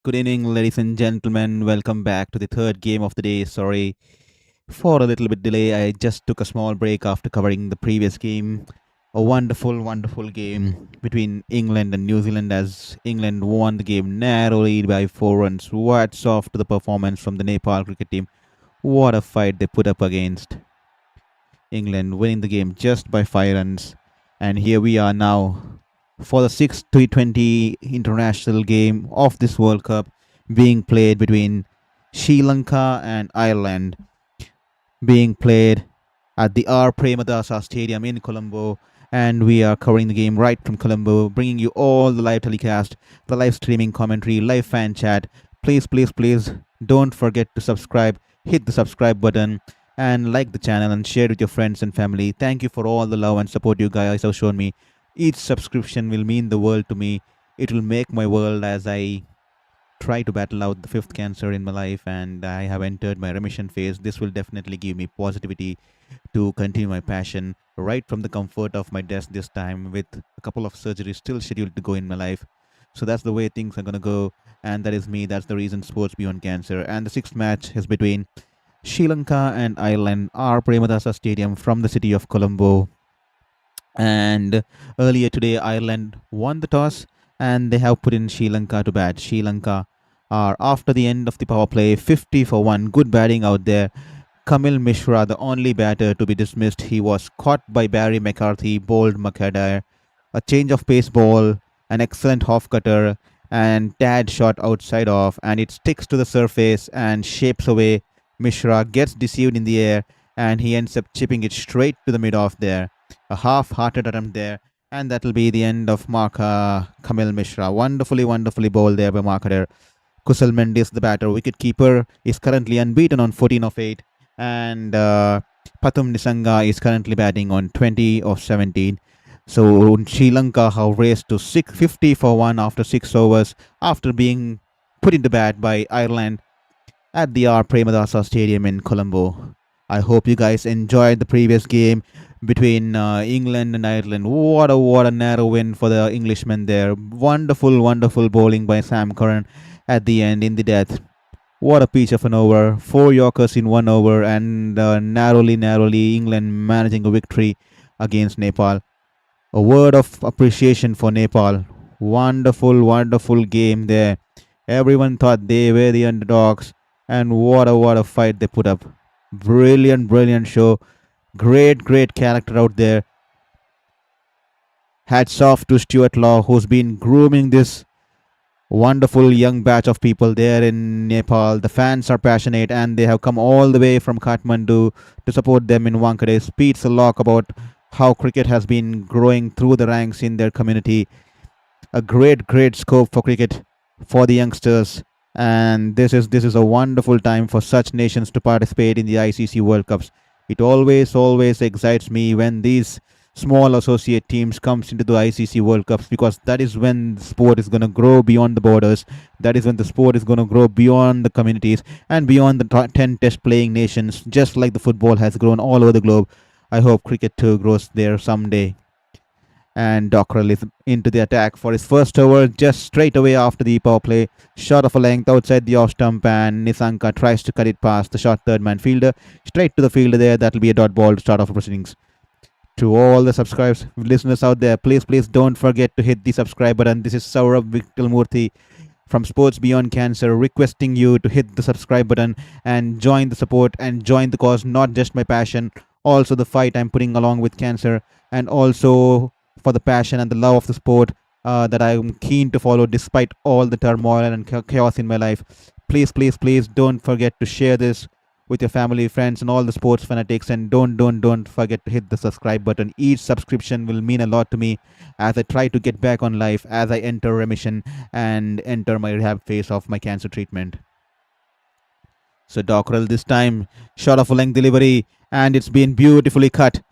Good evening, ladies and gentlemen. Welcome back to the third game of the day. Sorry for a little bit delay. I just took a small break after covering the previous game. A wonderful, wonderful game between England and New Zealand as England won the game narrowly by 4 runs. What's off to the performance from the Nepal cricket team. What a fight they put up against England, winning the game just by 5 runs. And here we are now for the sixth T20 international game of this World Cup being played between Sri Lanka and Ireland, being played at the R. Premadasa Stadium in Colombo. And we are covering the game right from Colombo, bringing you all the live telecast, the live streaming commentary, live fan chat. Please, please, please don't forget to subscribe, hit the subscribe button, and like the channel and share it with your friends and family. Thank you for all the love and support you guys have shown me. Each subscription will mean the world to me. It will make my world as I try to battle out the fifth cancer in my life and I have entered my remission phase. This will definitely give me positivity to continue my passion right from the comfort of my desk this time, with a couple of surgeries still scheduled to go in my life. So that's the way things are going to go, and that is me. That's the reason Sports Beyond Cancer. And the sixth match is between Sri Lanka and Ireland, R. Premadasa Stadium from the city of Colombo. And earlier today, Ireland won the toss and they have put in Sri Lanka to bat. Sri Lanka are, after the end of the power play, 50 for 1. Good batting out there. Kamil Mishra, the only batter to be dismissed. He was caught by Barry McCarthy, bowled McAdire. A change of pace ball, an excellent half cutter, and tad shot outside off, and it sticks to the surface and shapes away. Mishra gets deceived in the air and he ends up chipping it straight to the mid off there. A half-hearted attempt there, and that'll be the end of Kamil Mishra. Wonderfully bowled there by Markader. Kusal Mendis, the batter, wicket keeper, is currently unbeaten on 14 of 8, and Pathum Nisanka is currently batting on 20 of 17. So Sri Lanka have raced to 50 for 1 after 6 overs after being put into bat by Ireland at the R. Premadasa Stadium in Colombo. I hope you guys enjoyed the previous game between England and Ireland. What a narrow win for the Englishmen there. Wonderful bowling by Sam Curran at the end in the death. What a piece of an over. 4 Yorkers in 1 over, and narrowly England managing a victory against Nepal. A word of appreciation for Nepal. Wonderful game there. Everyone thought they were the underdogs, and what a fight they put up. Brilliant show. Great character out there. Hats off to Stuart Law, who's been grooming this wonderful young batch of people there in Nepal. The fans are passionate and they have come all the way from Kathmandu to support them in Wankhede. Speaks a lot about how cricket has been growing through the ranks in their community. A great scope for cricket for the youngsters, and this is a wonderful time for such nations to participate in the ICC World Cups. It always excites me when these small associate teams comes into the ICC World Cups, because that is when the sport is going to grow beyond the borders. That is when the sport is going to grow beyond the communities and beyond the 10 test playing nations, just like the football has grown all over the globe. I hope cricket too grows there someday. And Dockrell is into the attack for his first over, just straight away after the power play. Shot of a length outside the off stump, and Nisanka tries to cut it past the short third man fielder. Straight to the fielder there. That'll be a dot ball to start off proceedings. To all the subscribers, listeners out there, please don't forget to hit the subscribe button. This is Shourabh Vittalmurthy from Sports Beyond Cancer requesting you to hit the subscribe button and join the support and join the cause. Not just my passion, also the fight I'm putting along with cancer, and also for the passion and the love of the sport that I'm keen to follow despite all the turmoil and chaos in my life. Please don't forget to share this with your family, friends, and all the sports fanatics, and don't forget to hit the subscribe button. Each subscription will mean a lot to me as I try to get back on life, as I enter remission and enter my rehab phase of my cancer treatment. So Dockrell this time, shot of a length delivery, and it's been beautifully cut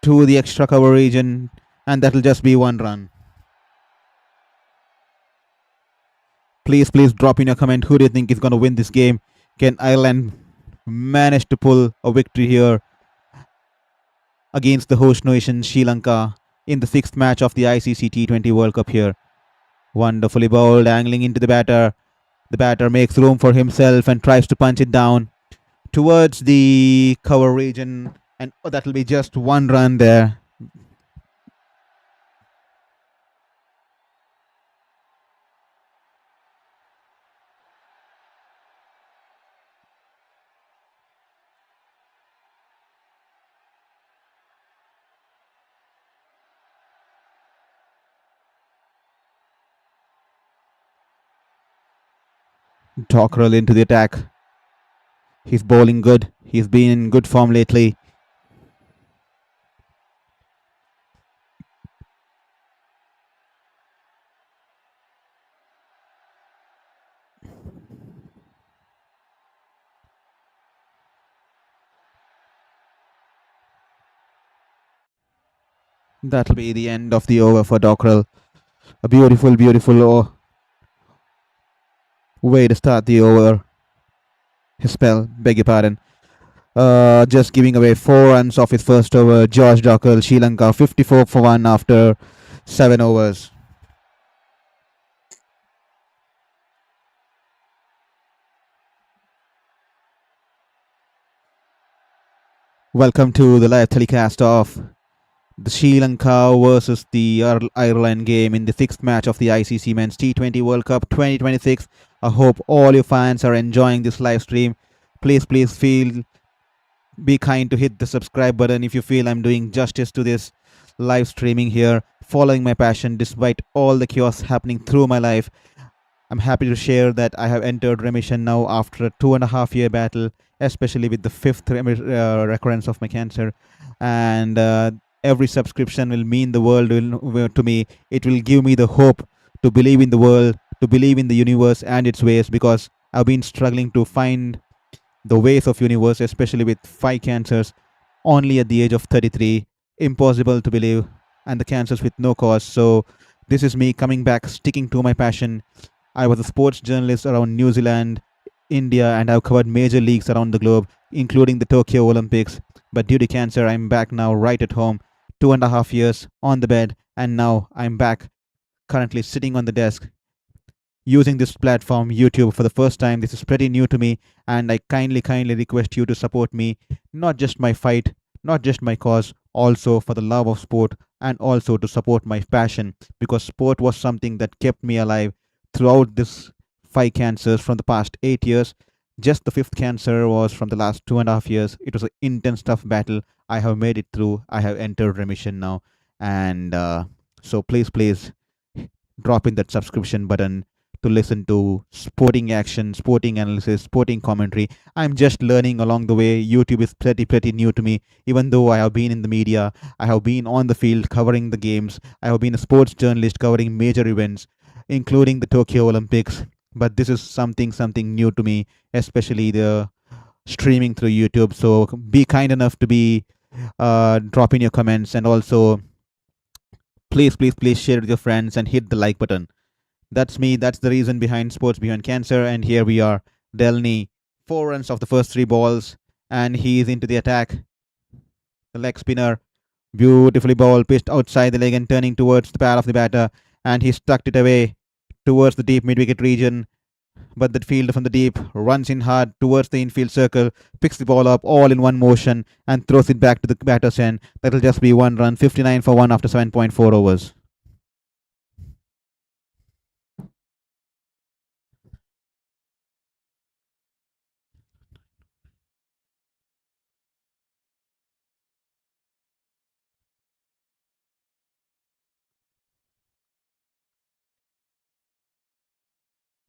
to the extra cover region, and that'll just be 1 run. Please drop in your comment. Who do you think is going to win this game? Can Ireland manage to pull a victory here against the host nation Sri Lanka in the 6th match of the ICC T20 World Cup here? Wonderfully bowled, angling into the batter. The batter makes room for himself and tries to punch it down towards the cover region, and that will be just one run there. Dockrell into the attack. He's bowling good. He's been in good form lately. That'll be the end of the over for Dockrell. A beautiful, beautiful way to start the over. His spell, beg your pardon. Just giving away 4 runs off his first over. George Dockrell, Sri Lanka, 54 for 1 after 7 overs. Welcome to the live telecast of the Sri Lanka versus the Ireland game in the 6th match of the ICC Men's T20 World Cup 2026. I hope all your fans are enjoying this live stream. Please be kind to hit the subscribe button if you feel I'm doing justice to this live streaming here, following my passion despite all the chaos happening through my life. I'm happy to share that I have entered remission now after a 2.5 year battle, especially with the 5th recurrence of my cancer. And every subscription will mean the world to me. It will give me the hope to believe in the world, to believe in the universe and its ways, because I've been struggling to find the ways of universe, especially with 5 cancers, only at the age of 33. Impossible to believe, and the cancers with no cause. So this is me coming back, sticking to my passion. I was a sports journalist around New Zealand, India, and I've covered major leagues around the globe, including the Tokyo Olympics. But due to cancer, I'm back now right at home, 2.5 years on the bed, and now I'm back, currently sitting on the desk, using this platform, YouTube, for the first time. This is pretty new to me, and I kindly request you to support me, not just my fight, not just my cause, also for the love of sport, and also to support my passion, because sport was something that kept me alive throughout this 5 cancers from the past 8 years. Just the 5th cancer was from the last 2.5 years. It was an intense, tough battle. I have made it through. I have entered remission now. And so please drop in that subscription button to listen to sporting action, sporting analysis, sporting commentary. I'm just learning along the way. YouTube is pretty new to me. Even though I have been in the media, I have been on the field covering the games. I have been a sports journalist covering major events, including the Tokyo Olympics. But this is something new to me, especially the streaming through YouTube. So be kind enough to be dropping your comments, and also please share with your friends and hit the like button. That's me. That's the reason behind Sports Beyond Cancer. And here we are. Delney, 4 runs off the first 3 balls, and he's into the attack. The leg spinner, beautifully ball pitched outside the leg and turning towards the pad of the batter, and he stuck it away towards the deep mid-wicket region. But the fielder from the deep runs in hard towards the infield circle, picks the ball up all in one motion, and throws it back to the batter's end. That'll just be 1 run, 59 for 1 after 7.4 overs.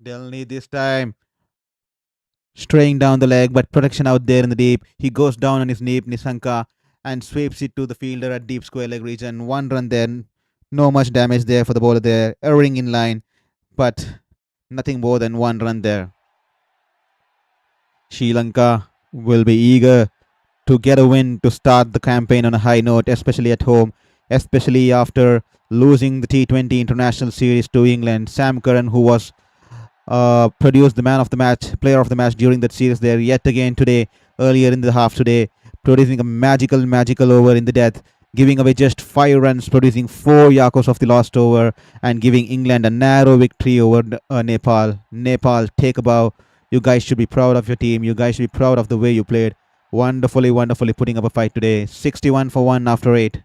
Delney this time straying down the leg, but protection out there in the deep. He goes down on his knee, Nisanka, and sweeps it to the fielder at deep square leg region. 1 run there. No much damage there for the bowler there. Erring in line, but nothing more than 1 run there. Sri Lanka will be eager to get a win to start the campaign on a high note, especially at home, especially after losing the T20 International Series to England. Sam Curran, who was produced the man of the match, player of the match during that series there, yet again today, earlier in the half today, producing a magical over in the death. giving away just 5 runs, producing 4 yakos of the last over, and giving England a narrow victory over Nepal. Nepal, take a bow. You guys should be proud of your team. You guys should be proud of the way you played. Wonderfully, wonderfully putting up a fight today. 61 for 1 after 8.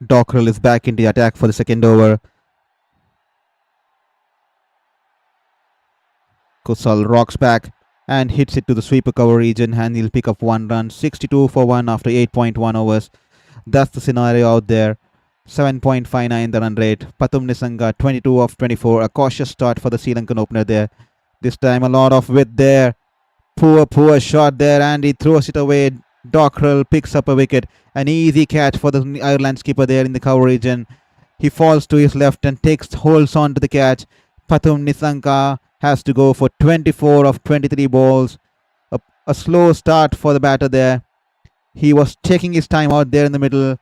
Dockrell is back in the attack for the second over. Kusal rocks back and hits it to the sweeper cover region, and he'll pick up 1 run. 62 for 1 after 8.1 overs. That's the scenario out there. 7.59 the run rate. Pathum Nisanka 22 of 24. A cautious start for the Sri Lankan opener there. This time a lot of width there. Poor shot there, and he throws it away. Dockrell picks up a wicket. An easy catch for the Ireland skipper there in the cover region. He falls to his left and holds on to the catch. Pathum Nisanka has to go for 24 of 23 balls. A slow start for the batter there. He was taking his time out there in the middle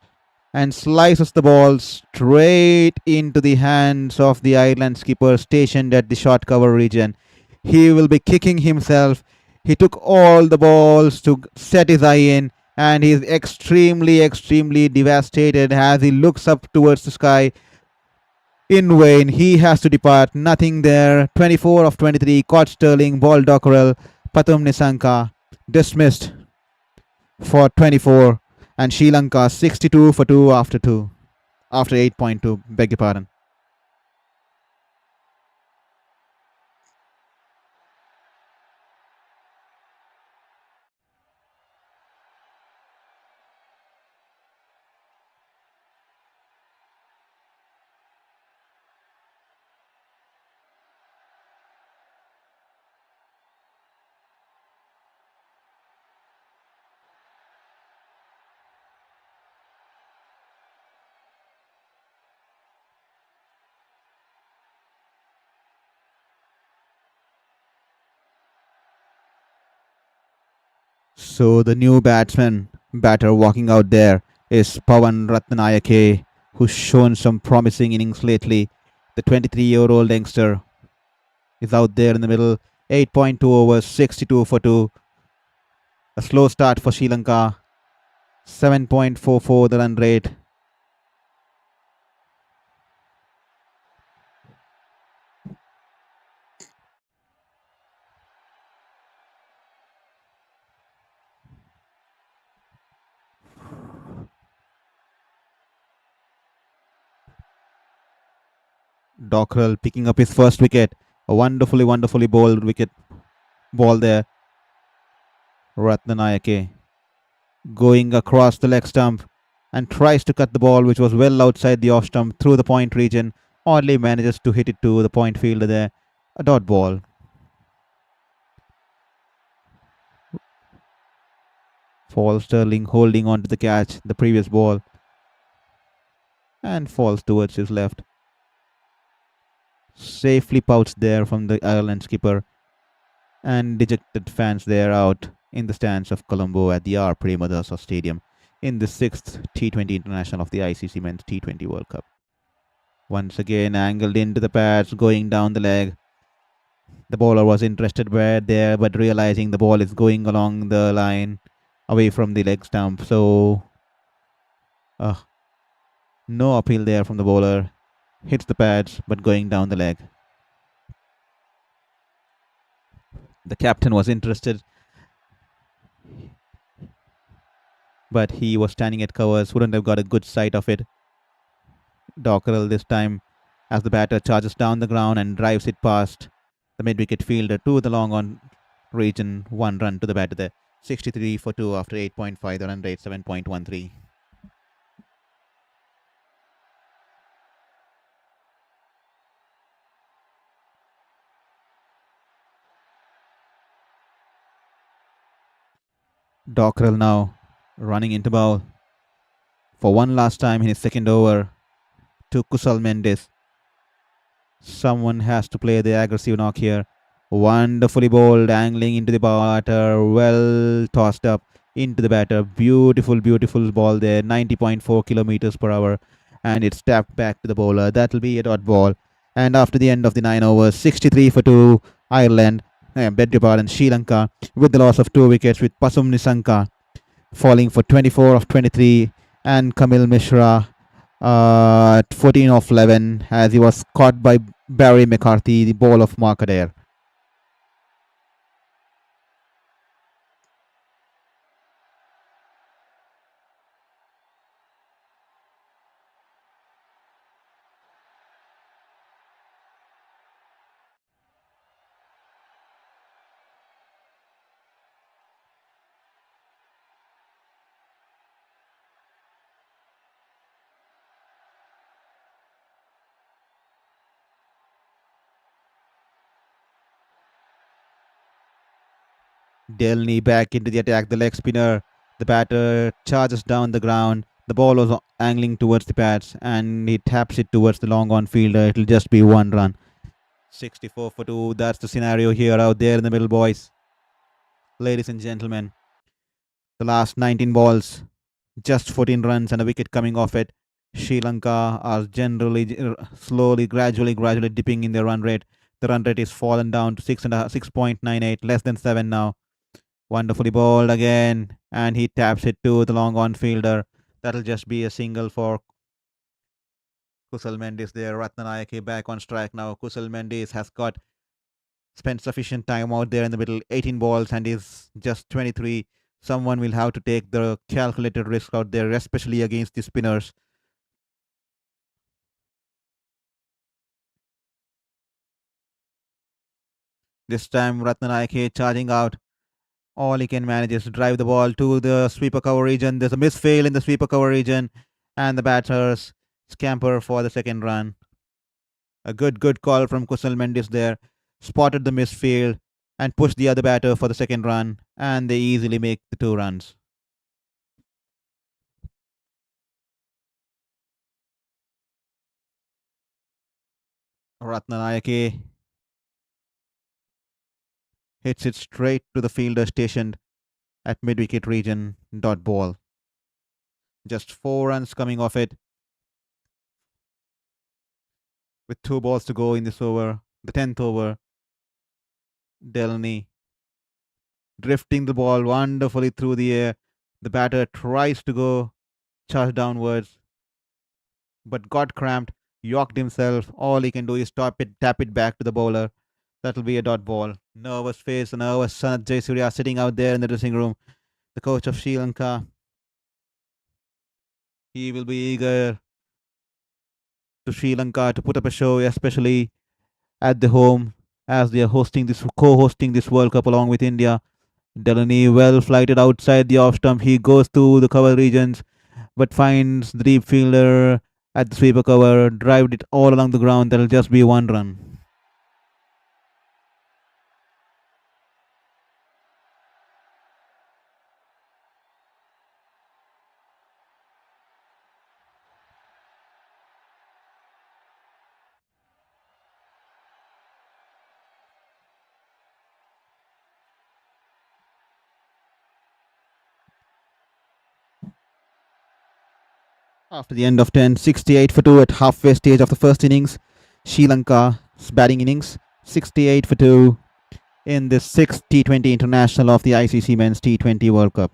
and slices the ball straight into the hands of the Ireland skipper stationed at the short cover region. He will be kicking himself. He took all the balls to set his eye in, and he's extremely devastated as he looks up towards the sky. In vain, he has to depart. Nothing there. 24 of 23. Caught Sterling. Ball Dockrell. Pathum Nisanka dismissed for 24. And Sri Lanka 62 for 2 after 2. After 8.2. Beg your pardon. So the new batter walking out there is Pawan Rathnayake, who's shown some promising innings lately. The 23-year-old youngster is out there in the middle. 8.2 overs, 62 for 2. A slow start for Sri Lanka. 7.44 the run rate. Dockrell picking up his first wicket. A wonderfully bowled wicket ball there. Rathnayake going across the leg stump and tries to cut the ball, which was well outside the off stump through the point region. Oddly manages to hit it to the point fielder there. A dot ball. Falls Sterling holding on to the catch, the previous ball, and falls towards his left. Safely pouched there from the Ireland skipper, and dejected fans there out in the stands of Colombo at the R. Premadasa Stadium in the 6th T20 International of the ICC Men's T20 World Cup. Once again angled into the pads, going down the leg. The bowler was interested there, but realizing the ball is going along the line away from the leg stump. So, no appeal there from the bowler. Hits the pads, but going down the leg. The captain was interested. but he was standing at covers, wouldn't have got a good sight of it. Dockerel this time as the batter charges down the ground and drives it past the mid-wicket fielder to the long on region. One run to the batter there. 63 for 2 after 8.5. The run rate 7.13. Dockerel now running into bowl for one last time in his second over to Kusal Mendis. Someone has to play the aggressive knock here. Wonderfully bowled, angling into the batter, well tossed up into the batter. Beautiful, beautiful ball there. 90.4 kilometers per hour, and it's tapped back to the bowler. That'll be a dot ball. And after the end of the 9 overs, 63 for 2, Ireland, beg your pardon, Sri Lanka, with the loss of 2 wickets, with Pasum Nisanka falling for 24 of 23, and Kamil Mishra 14 of 11 as he was caught by Barry McCarthy, the ball of Markader. Delney back into the attack, the leg spinner. The batter charges down the ground. The ball was angling towards the pads and he taps it towards the long on fielder. It'll just be one run. 64 for 2. That's the scenario here out there in the middle, boys. Ladies and gentlemen, the last 19 balls, just 14 runs and a wicket coming off it. Sri Lanka are generally slowly, gradually dipping in their run rate. The run rate is fallen down to 6.98, less than 7 now. Wonderfully bowled again, and he taps it to the long on fielder. That'll just be a single for Kusal Mendis there. Rathnayake back on strike now. Kusal Mendis has got spent sufficient time out there in the middle. 18 balls and is just 23. Someone will have to take the calculated risk out there, especially against the spinners. This time Rathnayake charging out. All he can manage is to drive the ball to the sweeper cover region. There's a misfail in the sweeper cover region, and the batters scamper for the second run. A good call from Kusal Mendis there. Spotted the misfield and pushed the other batter for the second run, and they easily make the 2 runs. Rathnayake hits it straight to the fielder stationed at mid-wicket region. Dot ball. Just 4 runs coming off it with 2 balls to go in this over. The 10th over. Delney drifting the ball wonderfully through the air. The batter tries to go charge downwards, but got cramped, yorked himself. All he can do is tap it back to the bowler. That'll be a dot ball. Nervous face, nervous Sanath Jayasuriya sitting out there in the dressing room. The coach of Sri Lanka. He will be eager to Sri Lanka to put up a show, especially at the home as they are co-hosting this World Cup along with India. Delaney well flighted outside the off stump. He goes to the cover regions, but finds the deep fielder at the sweeper cover, drived it all along the ground. That'll just be 1 run. After the end of 10, 68 for 2 at halfway stage of the first innings. Sri Lanka's batting innings, 68 for 2 in the 6th T20 International of the ICC Men's T20 World Cup.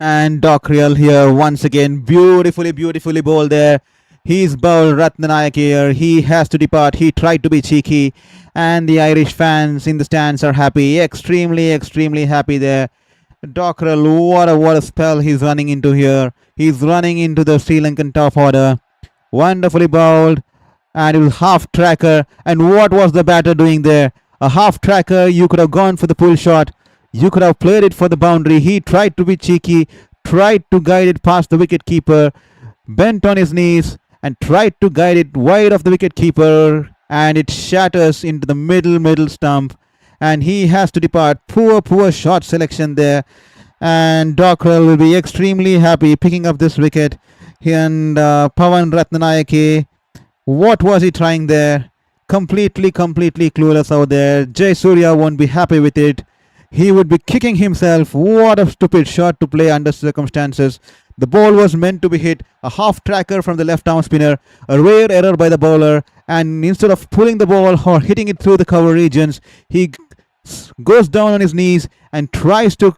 And Dockrell here once again. Beautifully bowled there. He's bowled Rathnayake here. He has to depart. He tried to be cheeky. And the Irish fans in the stands are happy. Extremely happy there. Dockrell, what a spell he's running into here. He's running into the Sri Lankan top order. Wonderfully bowled. And it was half tracker. And what was the batter doing there? A half tracker, you could have gone for the pull shot. You could have played it for the boundary. He tried to be cheeky, tried to guide it past the wicket keeper, bent on his knees and tried to guide it wide of the wicket keeper, and it shatters into the middle stump, and he has to depart. Poor shot selection there, and Dockrell will be extremely happy picking up this wicket. And Pawan Rathnayake, what was he trying there? Completely clueless out there. Jay Surya won't be happy with it. He would be kicking himself. What a stupid shot to play under circumstances. The ball was meant to be hit. A half tracker from the left arm spinner. A rare error by the bowler. And instead of pulling the ball or hitting it through the cover regions, he goes down on his knees and tries to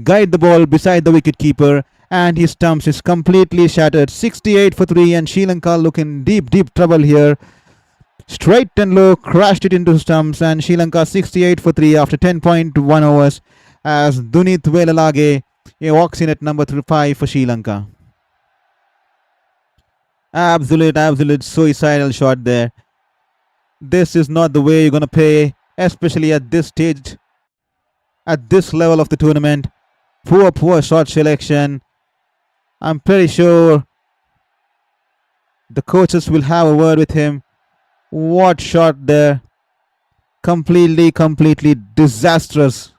guide the ball beside the wicket keeper. And his stumps is completely shattered. 68 for 3, and Sri Lanka look in deep trouble here. Straight and low, crashed it into stumps, and Sri Lanka 68 for 3 after 10.1 overs as Dunith Velalage walks in at number 5 for Sri Lanka. Absolute suicidal shot there. This is not the way you're going to play, especially at this stage, at this level of the tournament. Poor shot selection. I'm pretty sure the coaches will have a word with him. What shot there. Completely disastrous.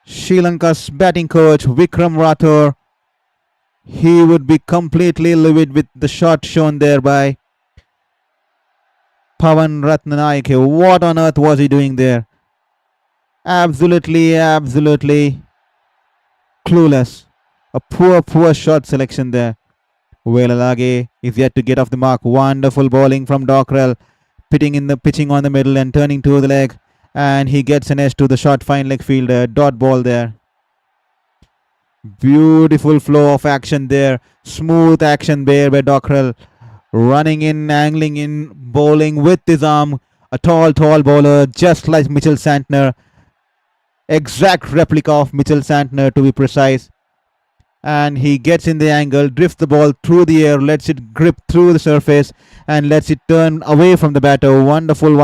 Sri Lanka's batting coach Vikram Rathore, he would be completely livid with the shot shown there by Pawan Rathnayake. What on earth was he doing there? Absolutely clueless. A poor shot selection there. Velalage is yet to get off the mark. Wonderful bowling from Dockrell, pitching on the middle and turning to the leg, and he gets an edge to the short fine leg fielder. Dot ball there. Beautiful flow of action there. Smooth action there by Dockrell. Running in, angling in, bowling with his arm. A tall bowler, just like Mitchell Santner. Exact replica of Mitchell Santner to be precise. And he gets in the angle, drifts the ball through the air, lets it grip through the surface, and lets it turn away from the batter. Wonderful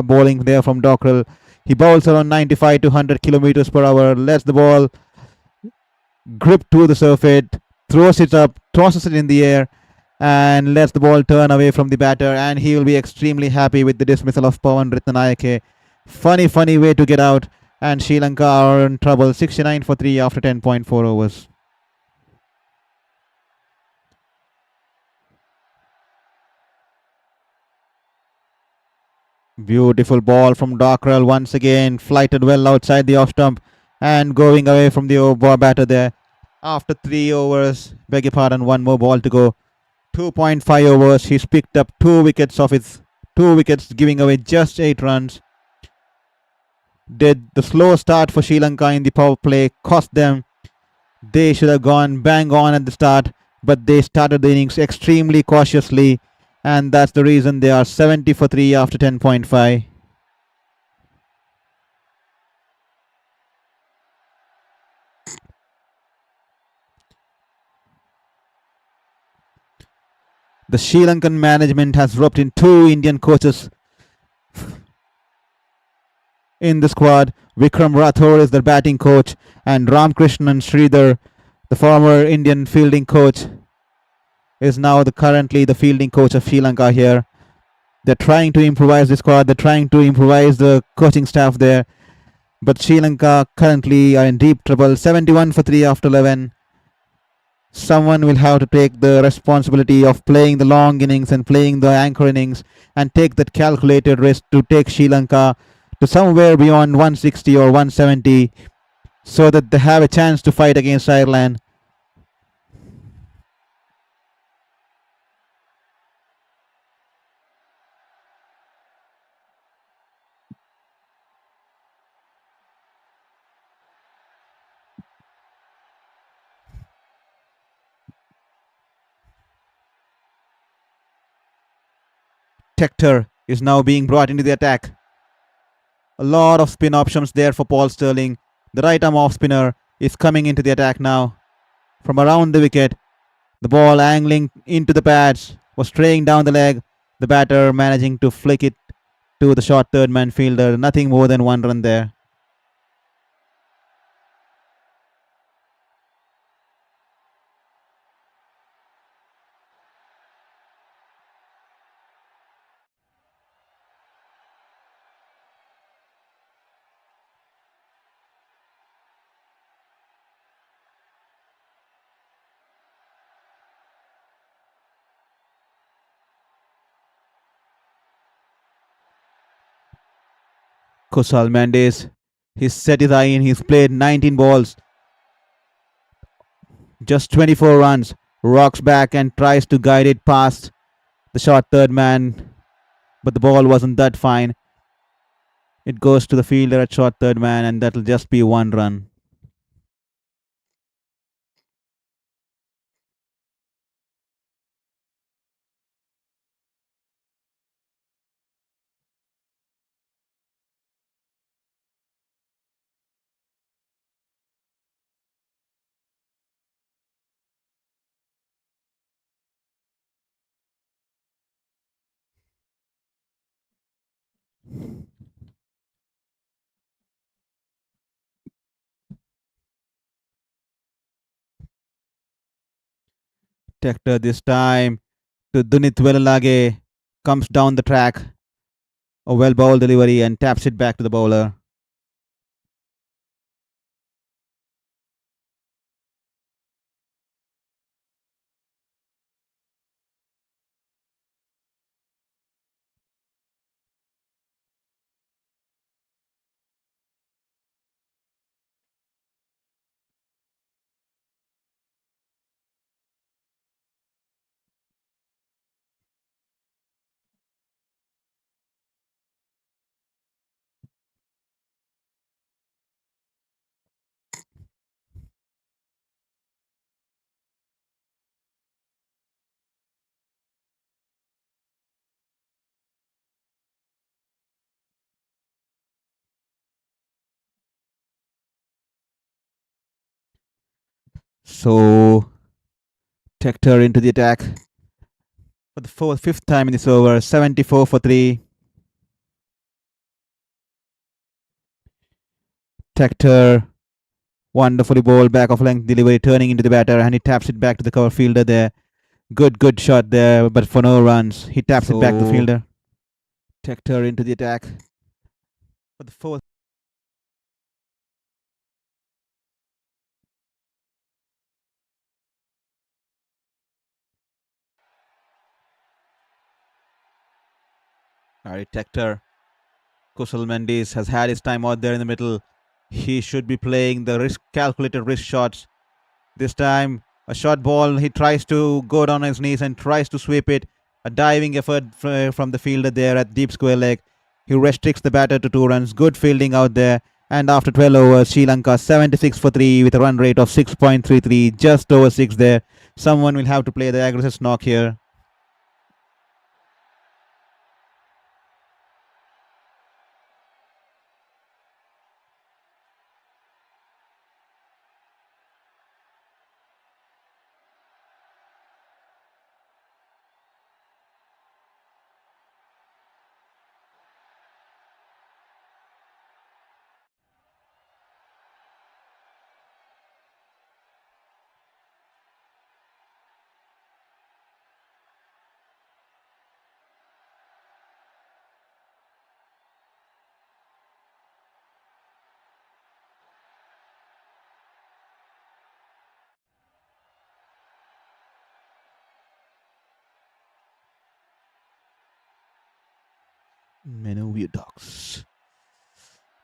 bowling there from Dockrell. He bowls around 95 to 100 kilometers per hour, lets the ball grip to the surface, throws it up, tosses it in the air, and lets the ball turn away from the batter. And he will be extremely happy with the dismissal of Pawan Rathnayake. Funny way to get out, and Sri Lanka are in trouble. 69 for 3 after 10.4 overs. Beautiful ball from Dockrell once again, flighted well outside the off stump and going away from the batter there. After 3 overs, beg your pardon, one more ball to go. 2.5 overs, he's picked up 2 wickets of his 2 wickets, giving away just 8 runs. Did the slow start for Sri Lanka in the power play cost them? They should have gone bang on at the start, but they started the innings extremely cautiously, and that's the reason they are 70 for 3 after 10.5. The Sri Lankan management has roped in 2 Indian coaches in the squad. Vikram Rathore is the batting coach, and Ramkrishnan Sridhar, the former Indian fielding coach, is now currently the fielding coach of Sri Lanka here. They're trying to improvise the squad. They're trying to improvise the coaching staff there. But Sri Lanka currently are in deep trouble. 71 for 3 after 11. Someone will have to take the responsibility of playing the long innings and playing the anchor innings and take that calculated risk to take Sri Lanka to somewhere beyond 160 or 170 so that they have a chance to fight against Ireland. Tector is now being brought into the attack. A lot of spin options there for Paul Sterling. The right arm off spinner is coming into the attack now from around the wicket. The ball angling into the pads, was straying down the leg. The batter managing to flick it to the short third man fielder. Nothing more than one run there. Kusal Mendis, he's set his eye in. He's played 19 balls, just 24 runs. Rocks back and tries to guide it past the short third man, but the ball wasn't that fine. It goes to the fielder at short third man, and that'll just be one run. Tector this time to Dunit Velalage, comes down the track. A well bowled delivery and taps it back to the bowler. So Tector into the attack for the fifth time in this over. 74 for 3. Tector, wonderfully bowled back of length delivery, turning into the batter, and he taps it back to the cover fielder there. Good shot there, but for no runs. He taps it back to the fielder. Tector into the attack for the fourth. Alright, Tector. Kusal Mendis has had his time out there in the middle. He should be playing the calculated risk shots. This time, a short ball. He tries to go down on his knees and tries to sweep it. A diving effort from the fielder there at deep square leg. He restricts the batter to 2 runs. Good fielding out there. And after 12 overs, Sri Lanka 76 for 3 with a run rate of 6.33. Just over 6 there. Someone will have to play the aggressive knock here.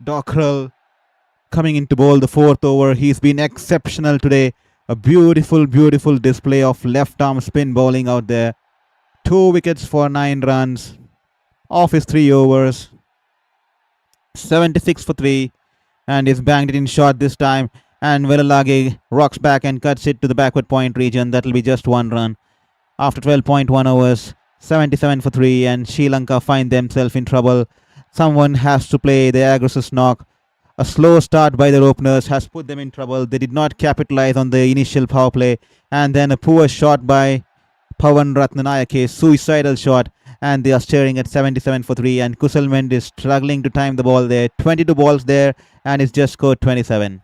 Dockrell coming into bowl the 4th over. He's been exceptional today. A beautiful display of left arm spin bowling out there. 2 wickets for 9 runs off his 3 overs. 76 for 3, and he's banged it in short this time. And Velalage rocks back and cuts it to the backward point region. That'll be just 1 run after 12.1 overs. 77 for 3, and Sri Lanka find themselves in trouble. Someone has to play the aggressive knock. A slow start by their openers has put them in trouble. They did not capitalize on the initial power play, and then a poor shot by Pawan Rathnayake, suicidal shot, and they are staring at 77 for 3, and Kusal Mendis struggling to time the ball there. 22 balls there, and it's just scored 27.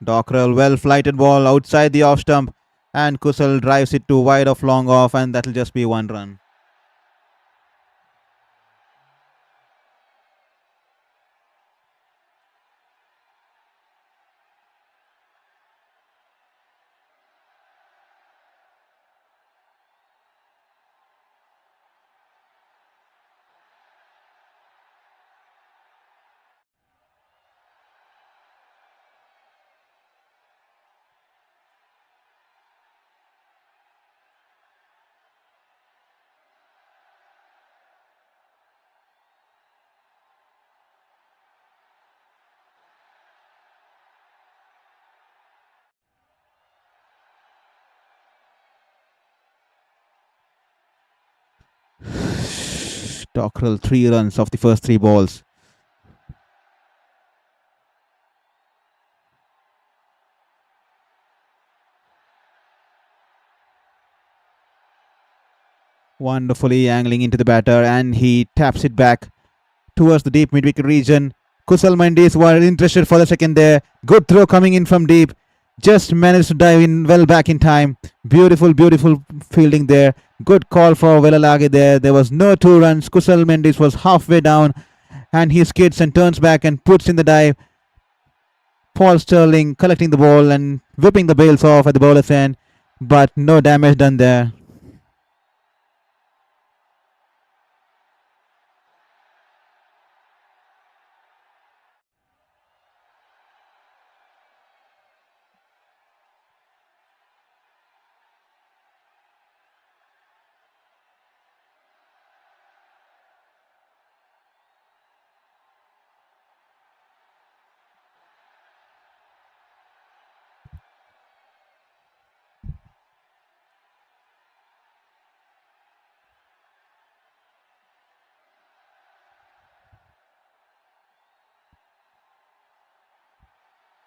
Dockrell, well flighted ball outside the off stump, and Kusal drives it to wide off long off, and that'll just be one run. Dockrell 3 runs off the first 3 balls. Wonderfully angling into the batter, and he taps it back towards the deep mid-wicket region. Kusal Mendis were interested for the second there. Good throw coming in from deep. Just managed to dive in well back in time. Beautiful, beautiful fielding there. Good call for Velalage there. There was no 2 runs. Kusal Mendis was halfway down, and he skids and turns back and puts in the dive. Paul Sterling collecting the ball and whipping the bails off at the bowler's end, but no damage done there.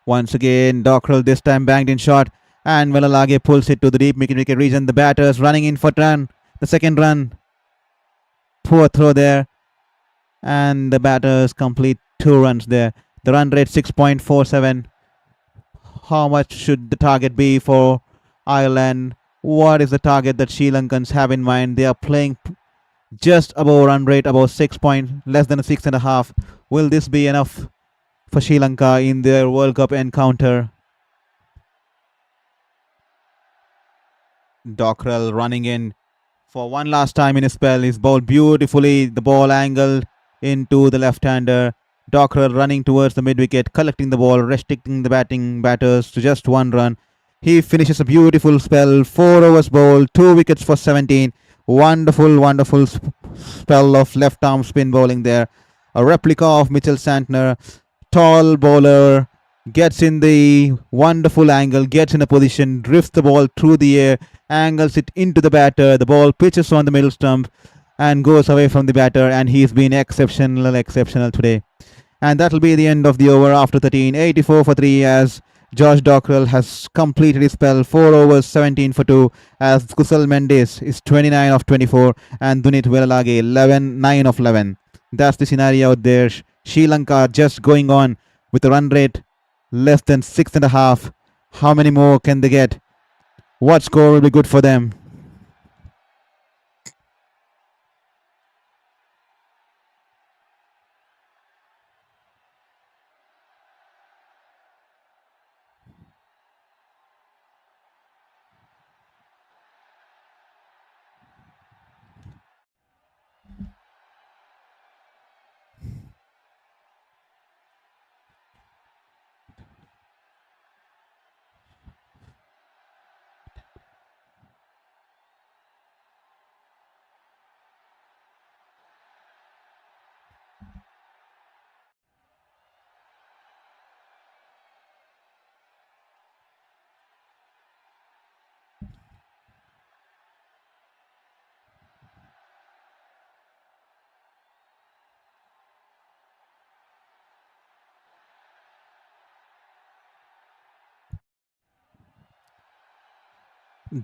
Once again, Dockrell this time banged in shot, and Velalage pulls it to the deep mid-wicket region. The batters running in for run. The second run, poor throw there, and the batters complete 2 runs there. The run rate 6.47. How much should the target be for Ireland? What is the target that Sri Lankans have in mind? They are playing just above run rate, about 6 point, less than a 6.5. Will this be enough for Sri Lanka in their World Cup encounter? Dockrell running in for one last time in his spell. He's bowled beautifully. The ball angled into the left-hander. Dockrell running towards the mid-wicket, collecting the ball, restricting the batters to just 1 run. He finishes a beautiful spell. 4 overs bowled, 2 wickets for 17. Wonderful, wonderful spell of left-arm spin bowling there. A replica of Mitchell Santner. Tall bowler, gets in the wonderful angle, gets in a position, drifts the ball through the air, angles it into the batter. The ball pitches on the middle stump and goes away from the batter, and he's been exceptional today. And that'll be the end of the over after 13. 84 for 3 as Josh Dockrell has completed his spell. 4 overs, 17 for 2 as Kusal Mendis is 29 of 24 and Dunit Velalage 9 of 11. That's the scenario out there. Sri Lanka just going on with a run rate less than 6.5. How many more can they get? What score will be good for them?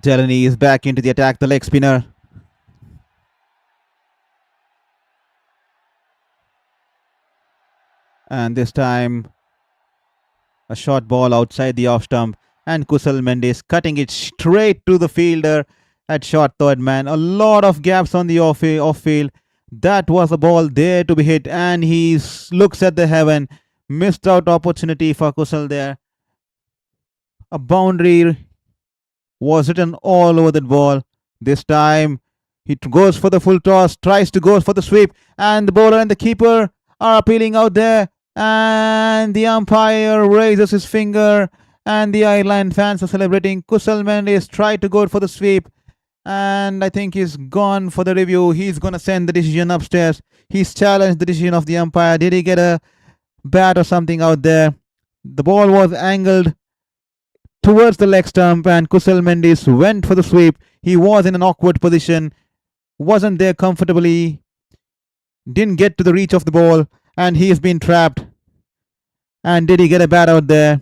Delaney is back into the attack, the leg spinner. And this time, a short ball outside the off stump. And Kusal Mendis cutting it straight to the fielder at short third man. A lot of gaps on the off field. That was a ball there to be hit. And he looks at the heaven. Missed out opportunity for Kusal there. A boundary was written all over that ball. This time, he goes for the full toss, tries to go for the sweep, and the bowler and the keeper are appealing out there. And the umpire raises his finger, and the Ireland fans are celebrating. Kusal Mendis tried to go for the sweep, and I think he's gone for the review. He's going to send the decision upstairs. He's challenged the decision of the umpire. Did he get a bat or something out there? The ball was angled towards the leg stump, and Kusal Mendis went for the sweep. He was in an awkward position, wasn't there comfortably, didn't get to the reach of the ball, and he has been trapped. And did he get a bat out there?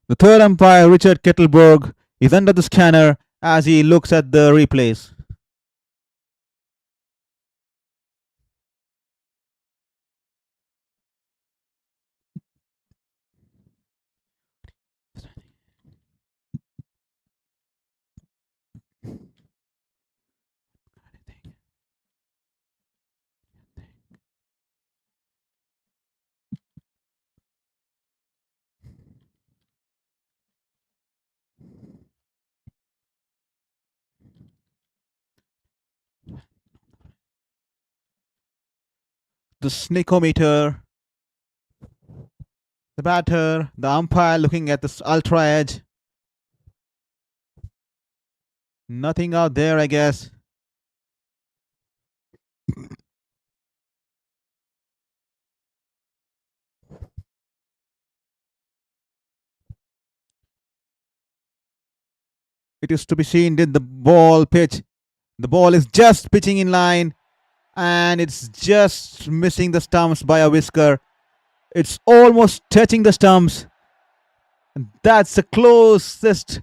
The third umpire, Richard Kettleberg, is under the scanner as he looks at the replays. The sneakometer, the batter, the umpire looking at this ultra edge. Nothing out there, I guess. It is to be seen, did the ball pitch? The ball is just pitching in line, and it's just missing the stumps by a whisker. It's almost touching the stumps. And that's the closest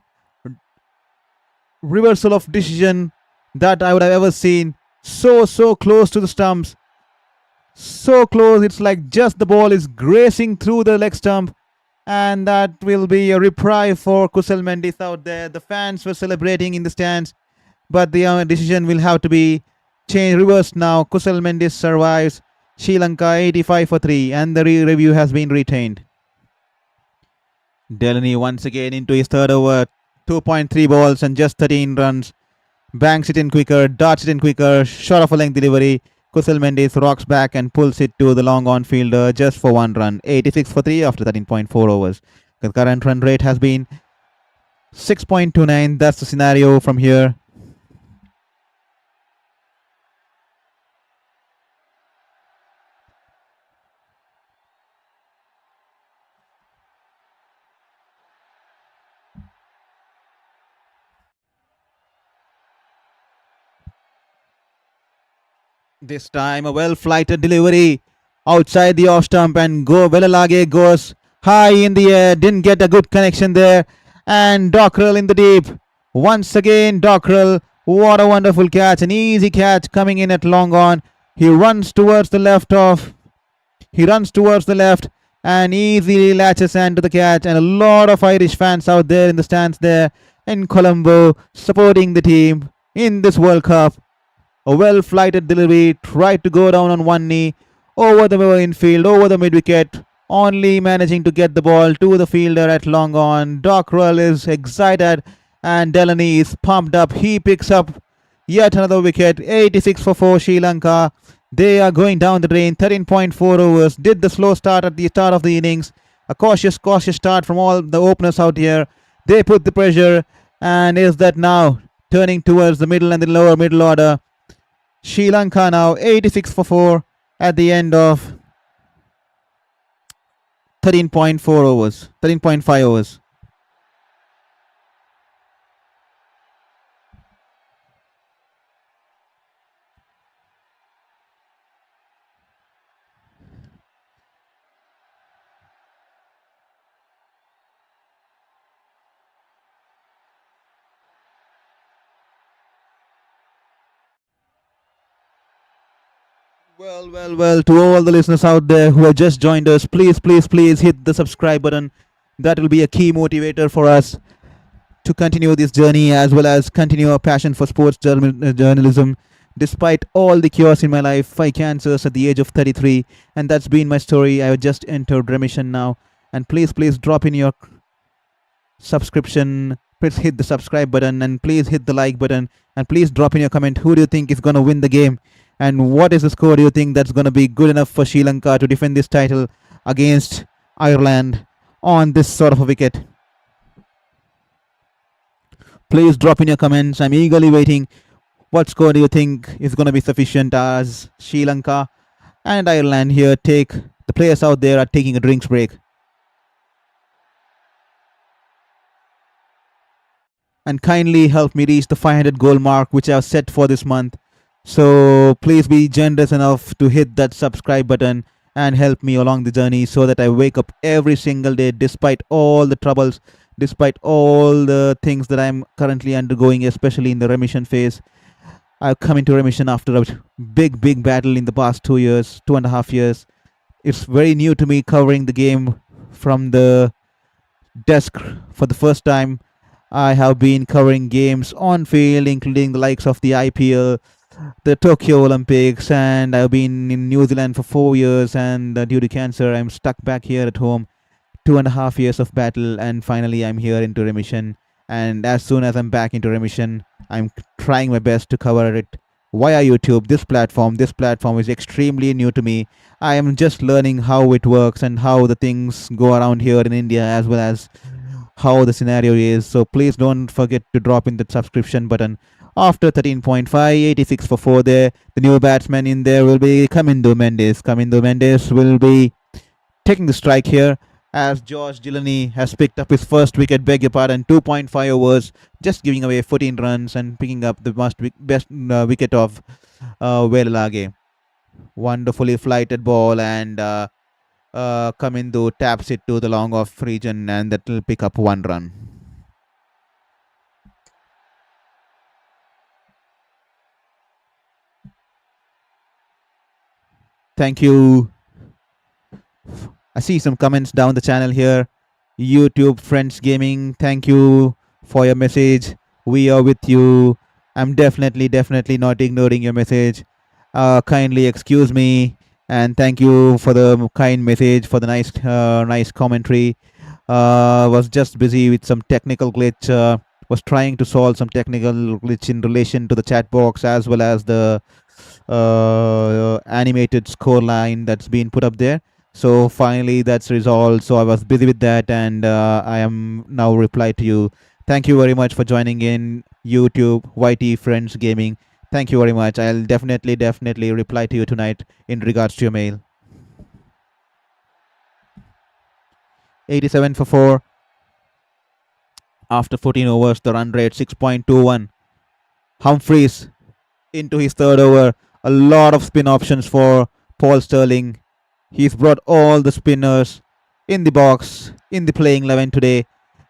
reversal of decision that I would have ever seen. So close to the stumps. So close, it's like just the ball is grazing through the leg stump. And that will be a reprieve for Kusal Mendis out there. The fans were celebrating in the stands, but the decision will have to be changed, reversed now. Kusal Mendis survives. Sri Lanka 85 for 3, and the review has been retained. Delaney once again into his third over. 2.3 balls and just 13 runs. Banks it in quicker, darts it in quicker, short of a length delivery. Kusal Mendis rocks back and pulls it to the long on fielder just for 1 run. 86 for 3 after 13.4 overs. The current run rate has been 6.29. That's the scenario from here. This time a well-flighted delivery outside the off stump, and Vittalmurthy goes high in the air. Didn't get a good connection there. And Dockrell in the deep. Once again, Dockrell. What a wonderful catch. An easy catch coming in at long on. He runs towards the left and easily latches onto the catch. And a lot of Irish fans out there in the stands there in Colombo supporting the team in this World Cup. A well-flighted delivery, tried to go down on one knee, over the infield, over the mid-wicket, only managing to get the ball to the fielder at long on. Dockrell is excited and Delaney is pumped up. He picks up yet another wicket. 86 for 4 Sri Lanka. They are going down the drain. 13.4 overs. Did the slow start at the start of the innings. A cautious start from all the openers out here. They put the pressure, and is that now turning towards the middle and the lower middle order. Sri Lanka now 86 for 4 at the end of 13.4 overs, 13.5 overs. Well, to all the listeners out there who have just joined us, please hit the subscribe button. That will be a key motivator for us to continue this journey as well as continue our passion for sports journalism. Despite all the chaos in my life, 5 cancers at the age of 33, and that's been my story. I have just entered remission now. And please drop in your subscription. Please hit the subscribe button and please hit the like button and please drop in your comment. Who do you think is going to win the game? And what is the score do you think that's going to be good enough for Sri Lanka to defend this title against Ireland on this sort of a wicket? Please drop in your comments. I'm eagerly waiting. What score do you think is going to be sufficient as Sri Lanka and Ireland here take the players out there are taking a drinks break? And kindly help me reach the 500 goal mark which I've set for this month. So please be generous enough to hit that subscribe button and help me along the journey so that I wake up every single day despite all the troubles, despite all the things that I'm currently undergoing, especially in the remission phase. I've come into remission after a big battle in the past 2 years, 2.5 years. It's very new to me covering the game from the desk for the first time. I have been covering games on field, including the likes of the IPL, the Tokyo Olympics, and I've been in New Zealand for 4 years. And due to cancer, I'm stuck back here at home. 2.5 years of battle, and finally, I'm here into remission. And as soon as I'm back into remission, I'm trying my best to cover it via YouTube. This platform is extremely new to me. I am just learning how it works and how the things go around here in India, as well as how the scenario is. So please don't forget to drop in the subscription button. After 13.5, 86 for 4 there. The new batsman in there will be Kamindo Mendis. Kamindo Mendis will be taking the strike here as George Delaney has picked up his first wicket, beg your pardon, 2.5 overs, just giving away 14 runs and picking up the best wicket of Vettalage. Wonderfully flighted ball, and Kamindo taps it to the long off region, and that will pick up 1 run. Thank you. I see some comments down the channel here. YouTube Friends Gaming, thank you for your message. We are with you. I'm definitely not ignoring your message. Kindly excuse me, and thank you for the kind message, for the nice commentary. Was just busy with some technical glitch. Was trying to solve some technical glitch in relation to the chat box as well as the animated score line that's been put up there. So finally that's resolved. So I was busy with that, and I am now reply to you. Thank you very much for joining in YouTube YT Friends Gaming. Thank you very much. I'll definitely reply to you tonight in regards to your mail. 87 for 4 after 14 overs. The run rate 6.21. Humphreys into his third over. A lot of spin options for Paul Sterling. He's brought all the spinners in the box, in the playing 11 today,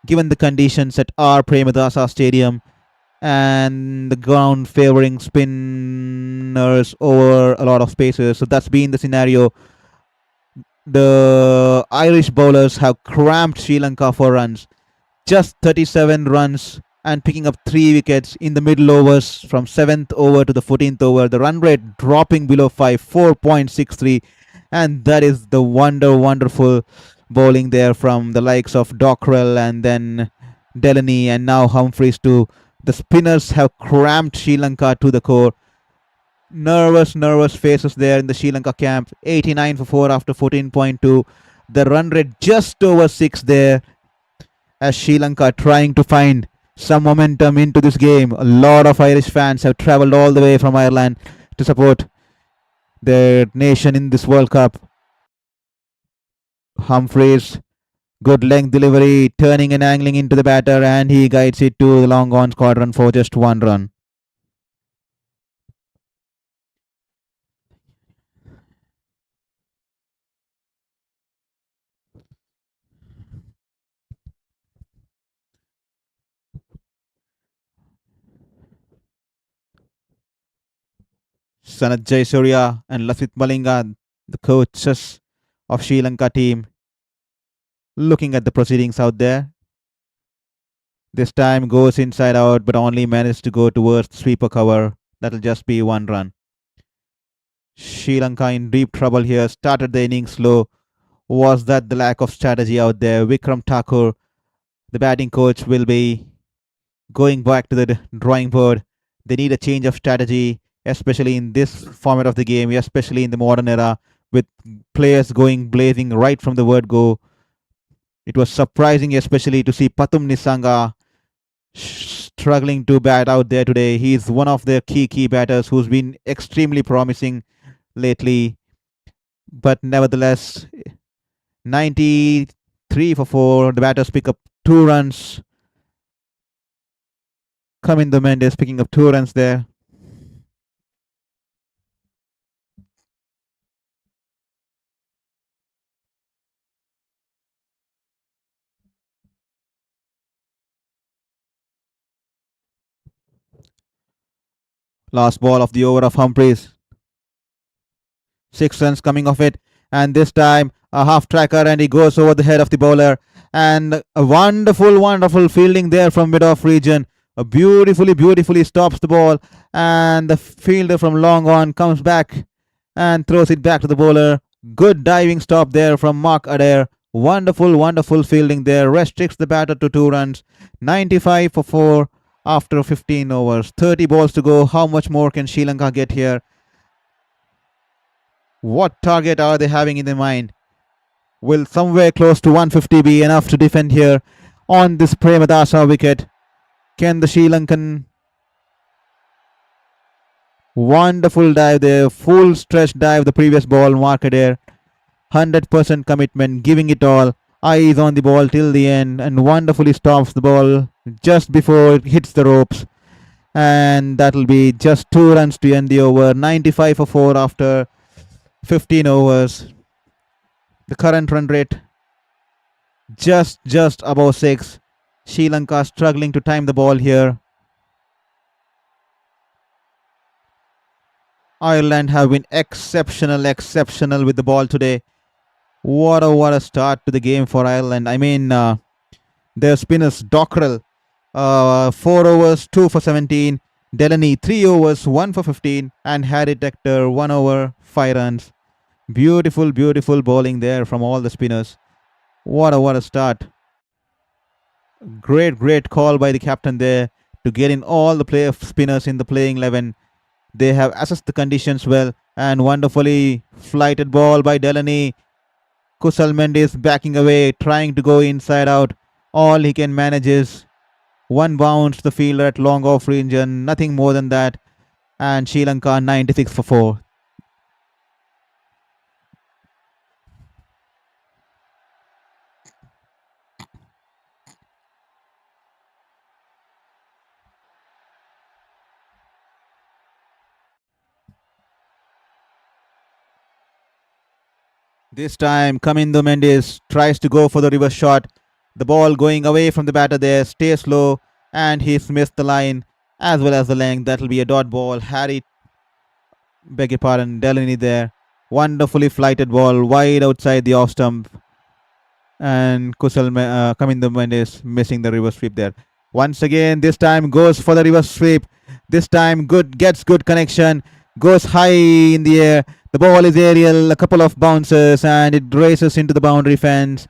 given the conditions at R. Premadasa Stadium and the ground favoring spinners over a lot of spaces. So that's been the scenario. The Irish bowlers have cramped Sri Lanka for runs. Just 37 runs and picking up 3 wickets in the middle overs from 7th over to the 14th over. The run rate dropping below 5, 4.63. And that is the wonderful bowling there from the likes of Dockrell and then Delaney and now Humphreys too. The spinners have cramped Sri Lanka to the core. Nervous faces there in the Sri Lanka camp. 89 for 4 after 14.2. The run rate just over 6 there as Sri Lanka trying to find some momentum into this game. A lot of Irish fans have travelled all the way from Ireland to support their nation in this World Cup. Humphreys, good length delivery, turning and angling into the batter, and he guides it to the long on squadron for just 1 run. Sanat Jayasuriya and Lasith Malinga, the coaches of Sri Lanka team, looking at the proceedings out there. This time goes inside out, but only managed to go towards the sweeper cover. That'll just be one run. Sri Lanka in deep trouble here. Started the innings slow. Was that the lack of strategy out there? Vikram Thakur, the batting coach, will be going back to the drawing board. They need a change of strategy, especially in this format of the game, especially in the modern era, with players going blazing right from the word go. It was surprising, especially to see Pathum Nisanka struggling to bat out there today. He's one of the key batters who's been extremely promising lately. But nevertheless, 93 for 4. The batters pick up 2 runs. Kamindu Mendis picking up 2 runs there. Last ball of the over of Humphreys. 6 runs coming off it. And this time a half tracker and he goes over the head of the bowler. And a wonderful fielding there from mid-off region. Beautifully stops the ball. And the fielder from long on comes back and throws it back to the bowler. Good diving stop there from Mark Adair. Wonderful fielding there. Restricts the batter to 2 runs. 95 for 4 after 15 overs. 30 balls to go. How much more can Sri Lanka get here? What target are they having in their mind? Will somewhere close to 150 be enough to defend here on this Premadasa wicket? Can the Sri Lankan... Wonderful dive there. Full stretch dive the previous ball. Mark Adair. 100% commitment. Giving it all. Eyes on the ball till the end. And wonderfully stops the ball just before it hits the ropes. And that'll be just 2 runs to end the over. 95 for 4 after 15 overs. The current run rate just above 6. Sri Lanka struggling to time the ball here. Ireland have been exceptional with the ball today. What a start to the game for Ireland. I mean, their spinners, Dockrell, 4 overs, 2 for 17. Delaney, 3 overs, 1 for 15. And Harry Tector, 1 over, 5 runs. Beautiful bowling there from all the spinners. What a start. Great call by the captain there to get in all the spinners in the playing 11. They have assessed the conditions well, and wonderfully flighted ball by Delaney. Kusal Mendis backing away, trying to go inside out. All he can manage is 1 bounce to the fielder at long off region, nothing more than that. And Sri Lanka 96 for 4. This time, Kamindu Mendis tries to go for the reverse shot. The ball going away from the batter there. Stays low, and he's missed the line as well as the length. That'll be a dot ball. Delaney there. Wonderfully flighted ball wide outside the off stump. And Kamindu Mendis missing the reverse sweep there. Once again, this time goes for the reverse sweep. This time gets good connection. Goes high in the air. The ball is aerial, a couple of bounces, and it races into the boundary fence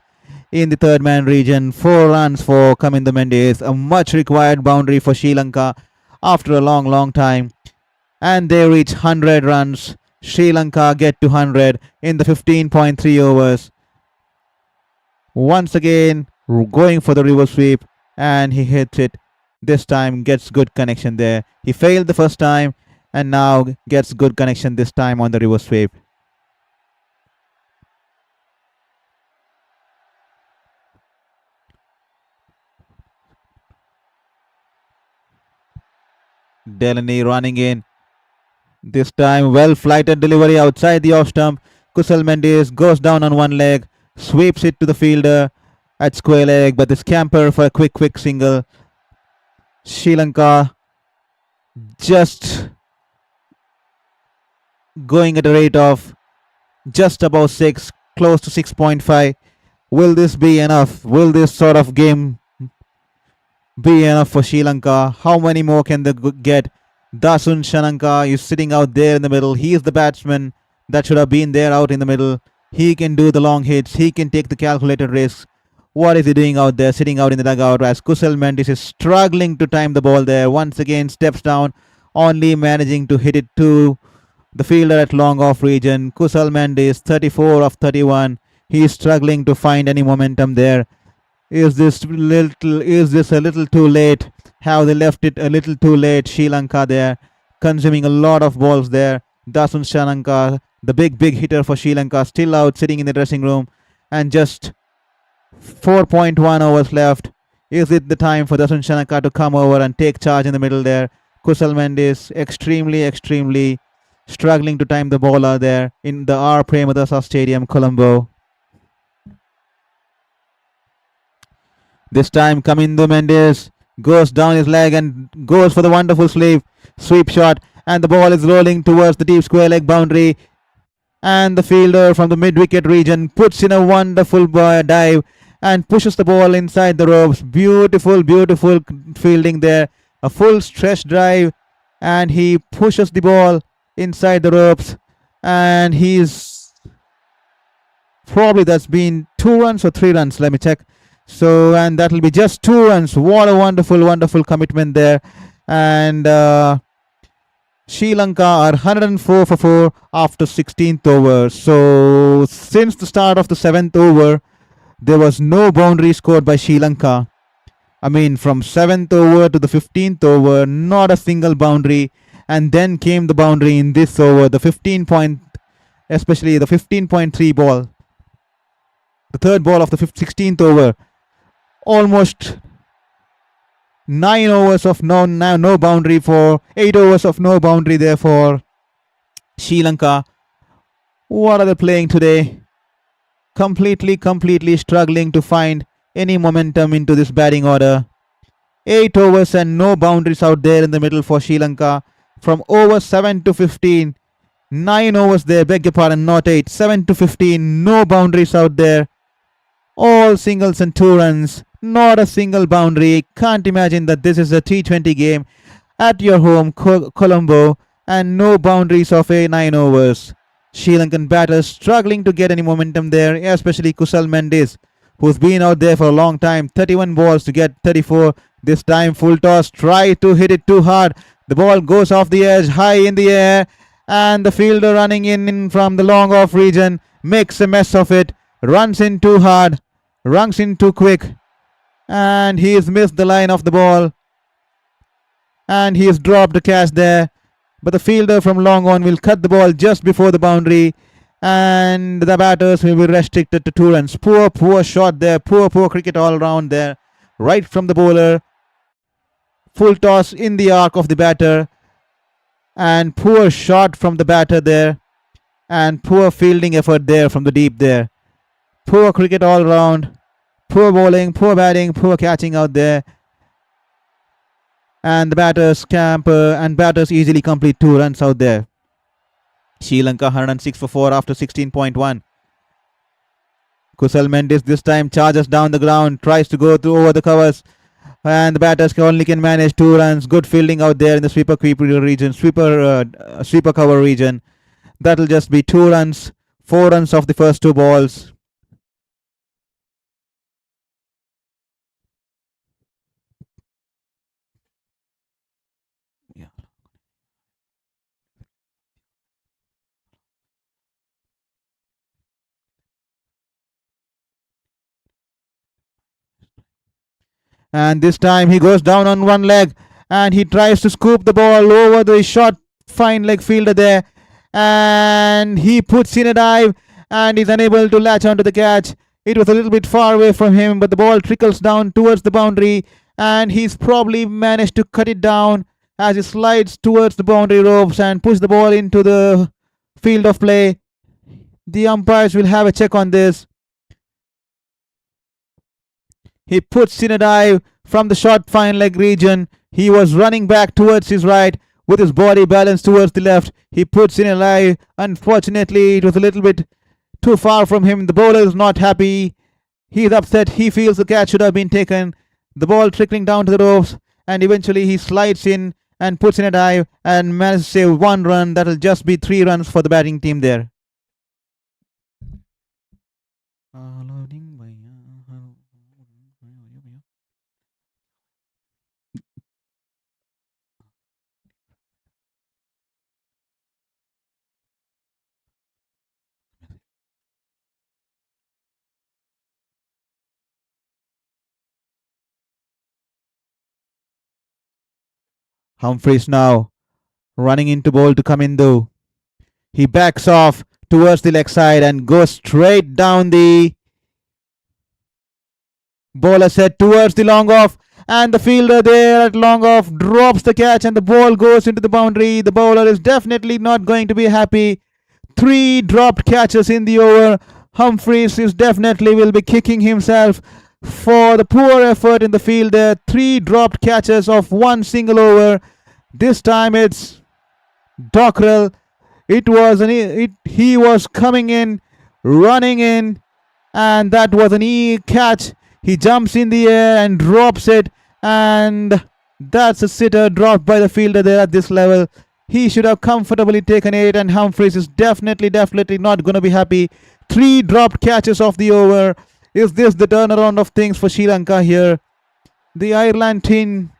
in the third man region. 4 runs for Kamindu Mendis, a much required boundary for Sri Lanka after a long time. And they reach 100 runs. Sri Lanka get to 100 in the 15.3 overs. Once again, going for the reverse sweep, and he hits it. This time gets good connection there. He failed the first time, and now gets good connection this time on the reverse sweep. Delaney running in. This time well flighted delivery outside the off stump. Kusal Mendis goes down on one leg, sweeps it to the fielder at square leg, but the scamper for a quick single. Sri Lanka just going at a rate of just above 6, close to 6.5. Will this be enough? Will this sort of game be enough for Sri Lanka? How many more can they get? Dasun Shananka is sitting out there in the middle. He is the batsman that should have been there out in the middle. He can do the long hits. He can take the calculated risks. What is he doing out there, sitting out in the dugout as Kusal Mendis is struggling to time the ball there. Once again, steps down, only managing to hit it to the fielder at long off region. Kusal Mendis, 34 of 31. He is struggling to find any momentum there. Is this a little too late? Have they left it a little too late? Sri Lanka there, consuming a lot of balls there. Dasun Shananka, the big hitter for Sri Lanka, still out sitting in the dressing room, and just 4.1 overs left. Is it the time for Dasun Shananka to come over and take charge in the middle there? Kusal Mendis extremely struggling to time the ball out there in the R. Premadasa Stadium, Colombo. This time Kamindu Mendis goes down his leg and goes for the wonderful sweep shot, and the ball is rolling towards the deep square leg boundary, and the fielder from the mid-wicket region puts in a wonderful dive and pushes the ball inside the ropes. Beautiful fielding there. A full stretch drive, and he pushes the ball inside the ropes, and he's probably, that's been 2 runs or 3 runs, let me check. So, and that will be just 2 runs. What a wonderful commitment there. And Sri Lanka are 104 for 4 after 16th over. So, since the start of the 7th over, there was no boundary scored by Sri Lanka. I mean, from 7th over to the 15th over, not a single boundary. And then came the boundary in this over, the especially the 15.3 ball. The third ball of the 16th over. Almost 9 overs of no boundary for 8 overs of no boundary there for Sri Lanka. What are they playing today? Completely struggling to find any momentum into this batting order. 8 overs and no boundaries out there in the middle for Sri Lanka. From over 7 to 15. 9 overs there, beg your pardon, not 8. 7 to 15, no boundaries out there. All singles and 2 runs. Not a single boundary. Can't imagine that this is a T20 game at your home, Colombo, and no boundaries of 9 overs. Sri Lankan batters struggling to get any momentum there, especially Kusal Mendis, who's been out there for a long time. 31 balls to get 34. This time full toss, try to hit it too hard. The ball goes off the edge, high in the air, and the fielder running in from the long off region makes a mess of it. Runs in too hard, runs in too quick, and he has missed the line of the ball, and he has dropped the catch there. But the fielder from long on will cut the ball just before the boundary, and the batters will be restricted to 2 runs. Poor shot there. Poor cricket all around there. Right from the bowler. Full toss in the arc of the batter, and poor shot from the batter there, and poor fielding effort there from the deep there. Poor cricket all around. Poor bowling, poor batting, poor catching out there. And the batters scamper, and batters easily complete 2 runs out there. Sri Lanka 106 for 4 after 16.1. Kusal Mendis this time charges down the ground, tries to go over the covers, and the batters only can manage 2 runs. Good fielding out there in the sweeper cover region. That'll just be 2 runs, 4 runs off the first 2 balls. And this time he goes down on one leg, and he tries to scoop the ball over the short fine leg fielder there, and he puts in a dive and is unable to latch onto the catch. It was a little bit far away from him, but the ball trickles down towards the boundary, and he's probably managed to cut it down as he slides towards the boundary ropes and push the ball into the field of play. The umpires will have a check on this. He puts in a dive from the short fine leg region. He was running back towards his right. with his body balanced towards the left. He puts in a lie. Unfortunately, it was a little bit too far from him. The bowler is not happy. He is upset. He feels the catch should have been taken. The ball trickling down to the ropes, and eventually he slides in and puts in a dive and manages to save 1 run. That will just be 3 runs for the batting team there. Humphreys now running into bowl to Kamindu. He backs off towards the leg side and goes straight down the bowler's head towards the long off. And the fielder there at long off drops the catch and the ball goes into the boundary. The bowler is definitely not going to be happy. 3 dropped catches in the over. Humphreys is definitely will be kicking himself for the poor effort in the field there. 3 dropped catches of 1 single over. This time it's Dockrell. He was coming in, running in, and that was an catch. He jumps in the air and drops it, and that's a sitter dropped by the fielder there at this level. He should have comfortably taken it, and Humphreys is definitely not going to be happy. 3 dropped catches of the over. Is this the turnaround of things for Sri Lanka here? The Ireland team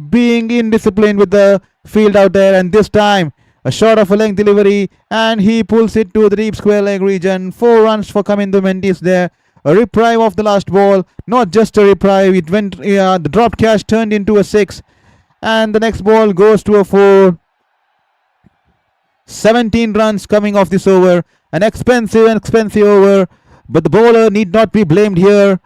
being indisciplined with the field out there, and this time a short of a length delivery, and he pulls it to the deep square leg region. 4 runs for Kamindu Mendis there. A reprieve of the last ball. Not just a reprieve, it went the dropped catch turned into a 6, and the next ball goes to a 4. 17 runs coming off this over. An expensive over, but the bowler need not be blamed here.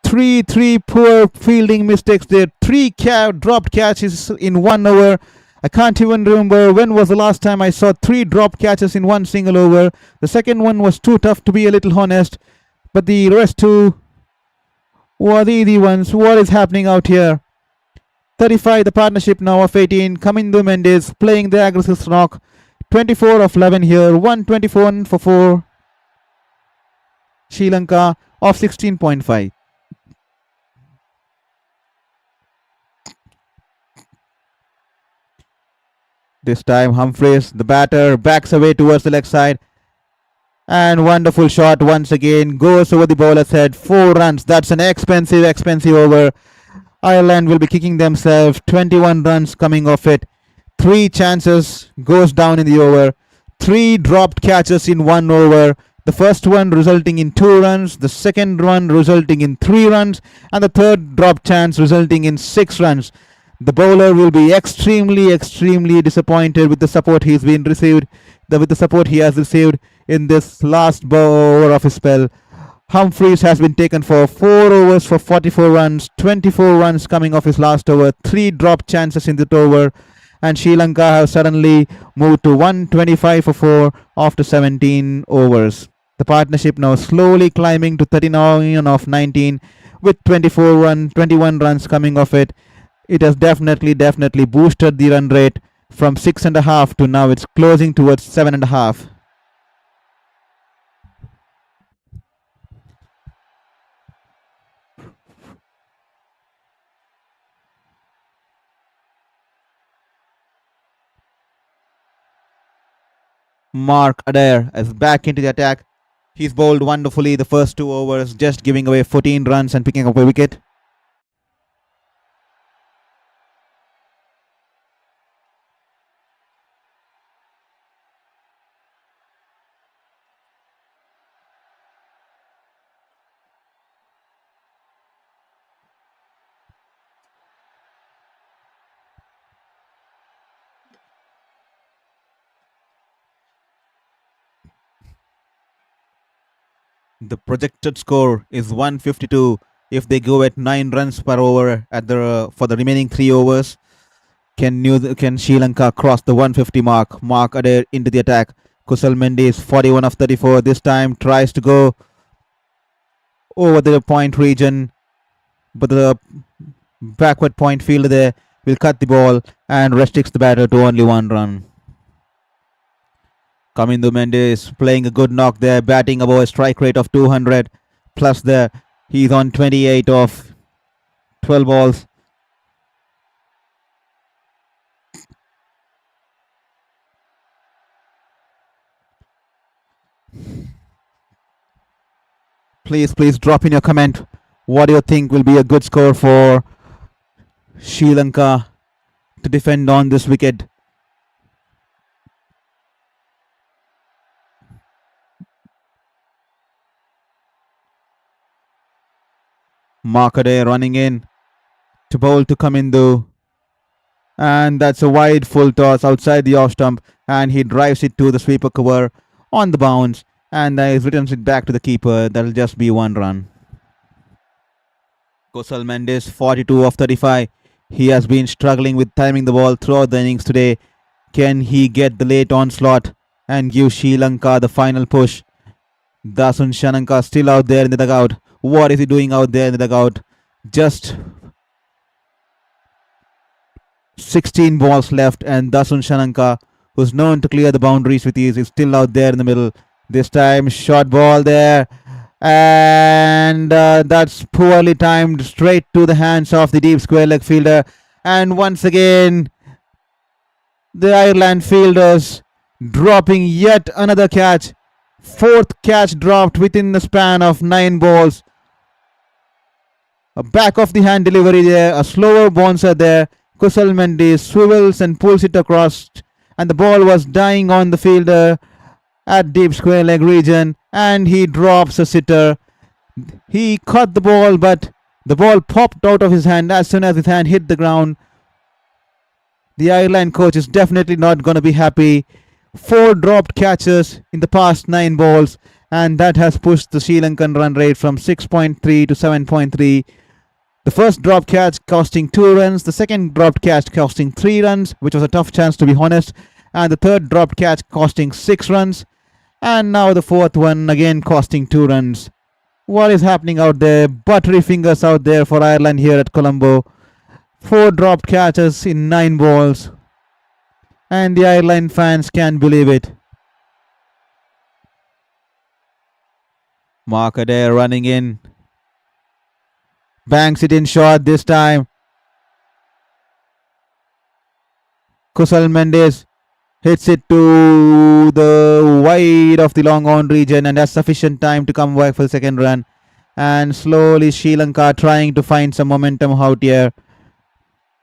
3 poor fielding mistakes there. 3 dropped catches in 1 over. I can't even remember when was the last time I saw 3 dropped catches in 1 single over. The second one was too tough to be a little honest, but the rest 2 were the easy ones. What is happening out here? 35 the partnership now of 18. Kamindu Mendis playing the aggressive knock. 24 of 11 here. 124 for 4. Sri Lanka of 16.5. This time Humphreys, the batter, backs away towards the leg side. And wonderful shot once again. Goes over the bowler's head. 4 runs. That's an expensive over. Ireland will be kicking themselves. 21 runs coming off it. 3 chances goes down in the over. 3 dropped catches in 1 over. The first one resulting in 2 runs. The second one resulting in 3 runs. And the third drop chance resulting in 6 runs. The bowler will be extremely disappointed with the support he has received in this last over of his spell. Humphreys has been taken for 4 overs for 44 runs, 24 runs coming off his last over, 3 drop chances in that over, and Sri Lanka have suddenly moved to 125 for 4 after 17 overs. The partnership now slowly climbing to 39 of 19 with 21 runs coming off it. It has definitely boosted the run rate from 6.5 to now it's closing towards 7.5. Mark Adair is back into the attack. He's bowled wonderfully the first 2 overs, just giving away 14 runs and picking up a wicket. The projected score is 152 if they go at 9 runs per over for the remaining 3 overs. Can Sri Lanka cross the 150 mark? Mark Adair into the attack. Kusal Mendis 41 of 34. This time tries to go over the point region, but the backward point fielder there will cut the ball and restricts the batter to only 1 run. Kamindu Mendis playing a good knock there, batting above a strike rate of 200 plus there. He's on 28 of 12 balls. Please drop in your comment. What do you think will be a good score for Sri Lanka to defend on this wicket? Markade running in to bowl to Kamindu. And that's a wide full toss outside the off stump. And he drives it to the sweeper cover on the bounce. And he returns it back to the keeper. That'll just be 1 run. Kusal Mendis, 42 of 35. He has been struggling with timing the ball throughout the innings today. Can he get the late onslaught and give Sri Lanka the final push? Dasun Shananka still out there in the dugout. What is he doing out there in the dugout? Just 16 balls left, and Dasun Shananka, who's known to clear the boundaries with ease, is still out there in the middle. This time, short ball there. And that's poorly timed, straight to the hands of the deep square leg fielder. And once again, the Ireland fielders dropping yet another catch. Fourth catch dropped within the span of 9 balls. A back of the hand delivery there, a slower bouncer there. Kusal Mendis swivels and pulls it across, and the ball was dying on the fielder at deep square leg region, and he drops a sitter. He caught the ball, but the ball popped out of his hand as soon as his hand hit the ground. The Ireland coach is definitely not going to be happy. 4 dropped catches in the past 9 balls, and that has pushed the Sri Lankan run rate from 6.3 to 7.3. The first drop catch costing 2 runs, the second dropped catch costing 3 runs, which was a tough chance to be honest, and the third dropped catch costing 6 runs, and now the fourth one again costing 2 runs. What is happening out there? Buttery fingers out there for Ireland here at Colombo. 4 dropped catches in 9 balls, and the Ireland fans can't believe it. Markade running in. Banks it in short this time. Kusal Mendis hits it to the wide of the long on region, and that's sufficient time to come back for the second run. And slowly Sri Lanka trying to find some momentum out here.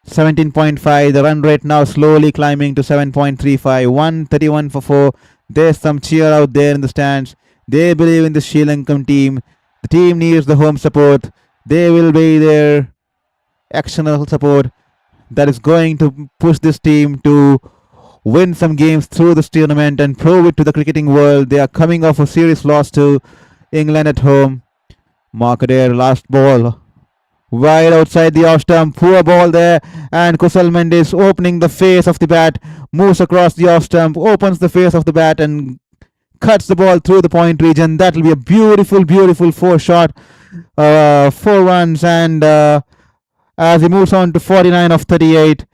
17.5, the run rate now slowly climbing to 7.35. 131 for 4. There's some cheer out there in the stands. They believe in the Sri Lankan team. The team needs the home support. They will be their external support that is going to push this team to win some games through this tournament and prove it to the cricketing world. They are coming off a serious loss to England at home. Markade, last ball. Wide outside the off stump. Poor ball there. And Kusal Mendis opening the face of the bat. Moves across the off stump. Opens the face of the bat and cuts the ball through the point region. That will be a beautiful, beautiful 4 shot. 4 runs, and as he moves on to 49 of 38.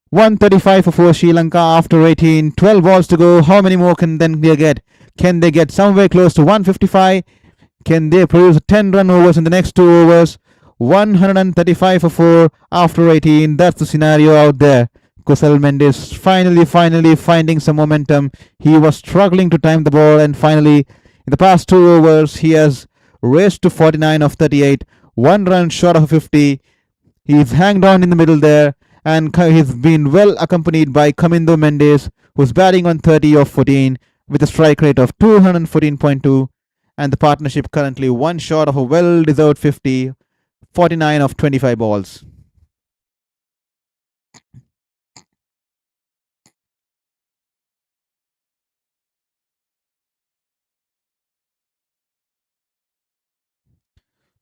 135 for 4 Sri Lanka after 18. 12 balls to go. How many more can they get? Can they get somewhere close to 155? Can they produce 10 run overs in the next 2 overs? 135 for 4 after 18. That's the scenario out there. Kusal Mendis finally finding some momentum. He was struggling to time the ball, and finally in the past 2 overs he has raced to 49 of 38. 1 run short of 50. He's hanged on in the middle there, and he's been well accompanied by Kamindu Mendis, who's batting on 30 of 14 with a strike rate of 214.2, and the partnership currently 1 short of a well-deserved 50. 49 of 25 balls.